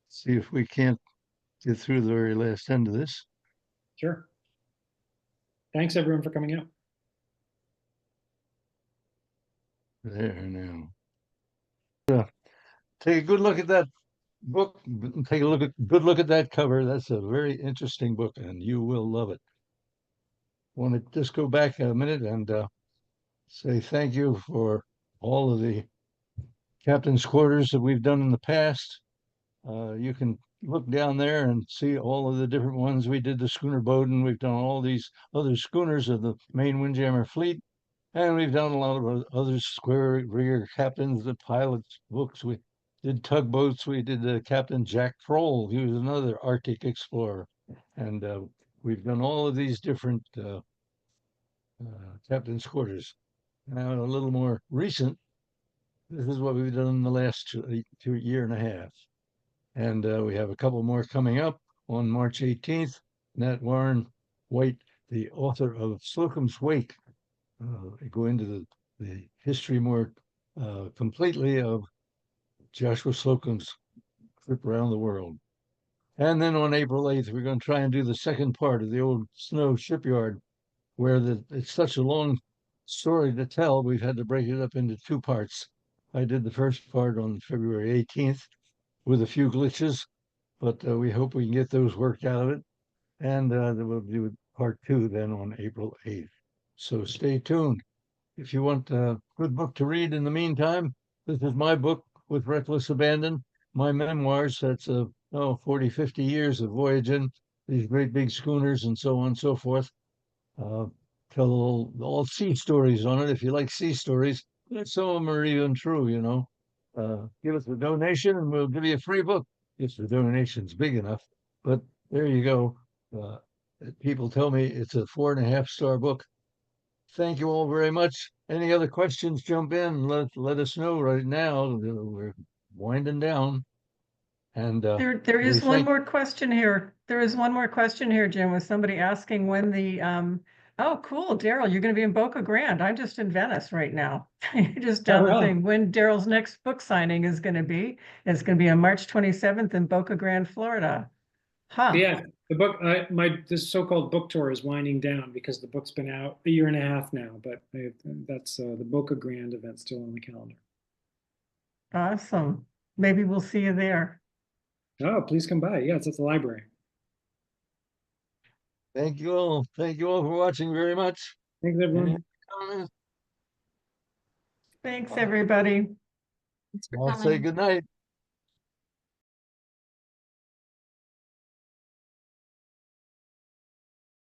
Speaker 1: see if we can't get through the very last end of this.
Speaker 2: Sure. Thanks, everyone, for coming out.
Speaker 1: There now. Take a good look at that book. Take a good look at that cover. That's a very interesting book, and you will love it. Want to just go back a minute and say thank you for all of the captain's quarters that we've done in the past. You can look down there and see all of the different ones. We did the schooner Bowden. We've done all these other schooners of the main Windjammer fleet. And we've done a lot of other square rigger captains, the pilots books. We did tugboats. We did Captain Jack Kroll. He was another Arctic explorer. And we've done all of these different captain's quarters. Now, a little more recent, this is what we've done in the last year and a half. And we have a couple more coming up on March 18th. Nat Warren White, the author of Slocum's Wake, go into the history more completely of Joshua Slocum's trip around the world. And then on April 8th, we're going to try and do the second part of the old Snow shipyard, where it's such a long story to tell, we've had to break it up into two parts. I did the first part on February 18th with a few glitches, but we hope we can get those worked out of it. And we'll do part two then on April 8th. So stay tuned. If you want a good book to read in the meantime, this is my book, With Reckless Abandon, my memoirs. That's 40, 50 years of voyaging, these great big schooners and so on and so forth. Tell all sea stories on it. If you like sea stories, some of them are even true, you know. Give us a donation and we'll give you a free book if the donation's big enough. But there you go. People tell me it's a 4.5-star book. Thank you all very much. Any other questions, jump in. Let us know right now. We're winding down. And
Speaker 3: There
Speaker 1: we
Speaker 3: is one
Speaker 1: thank
Speaker 3: more question here. There is one more question here, Jim, with somebody asking when the oh, cool, Darrell, you're going to be in Boca Grande. I'm just in Venice right now. You just
Speaker 2: Oh,
Speaker 3: done the
Speaker 2: wow.
Speaker 3: thing. When Darrell's next book signing is going to be. It's going to be on March 27th in Boca Grande, Florida. Huh.
Speaker 2: Yeah, the book, this so-called book tour is winding down because the book's been out a year and a half now, but that's the Boca Grande event still on the calendar.
Speaker 3: Awesome. Maybe we'll see you there.
Speaker 2: Oh, please come by. Yeah, it's at the library.
Speaker 1: Thank you all. Thank you all for watching very much.
Speaker 2: Thanks,
Speaker 1: Any
Speaker 2: everyone.
Speaker 1: comments?
Speaker 3: Thanks, everybody.
Speaker 4: Thanks for
Speaker 1: I'll say
Speaker 4: coming.
Speaker 1: good night.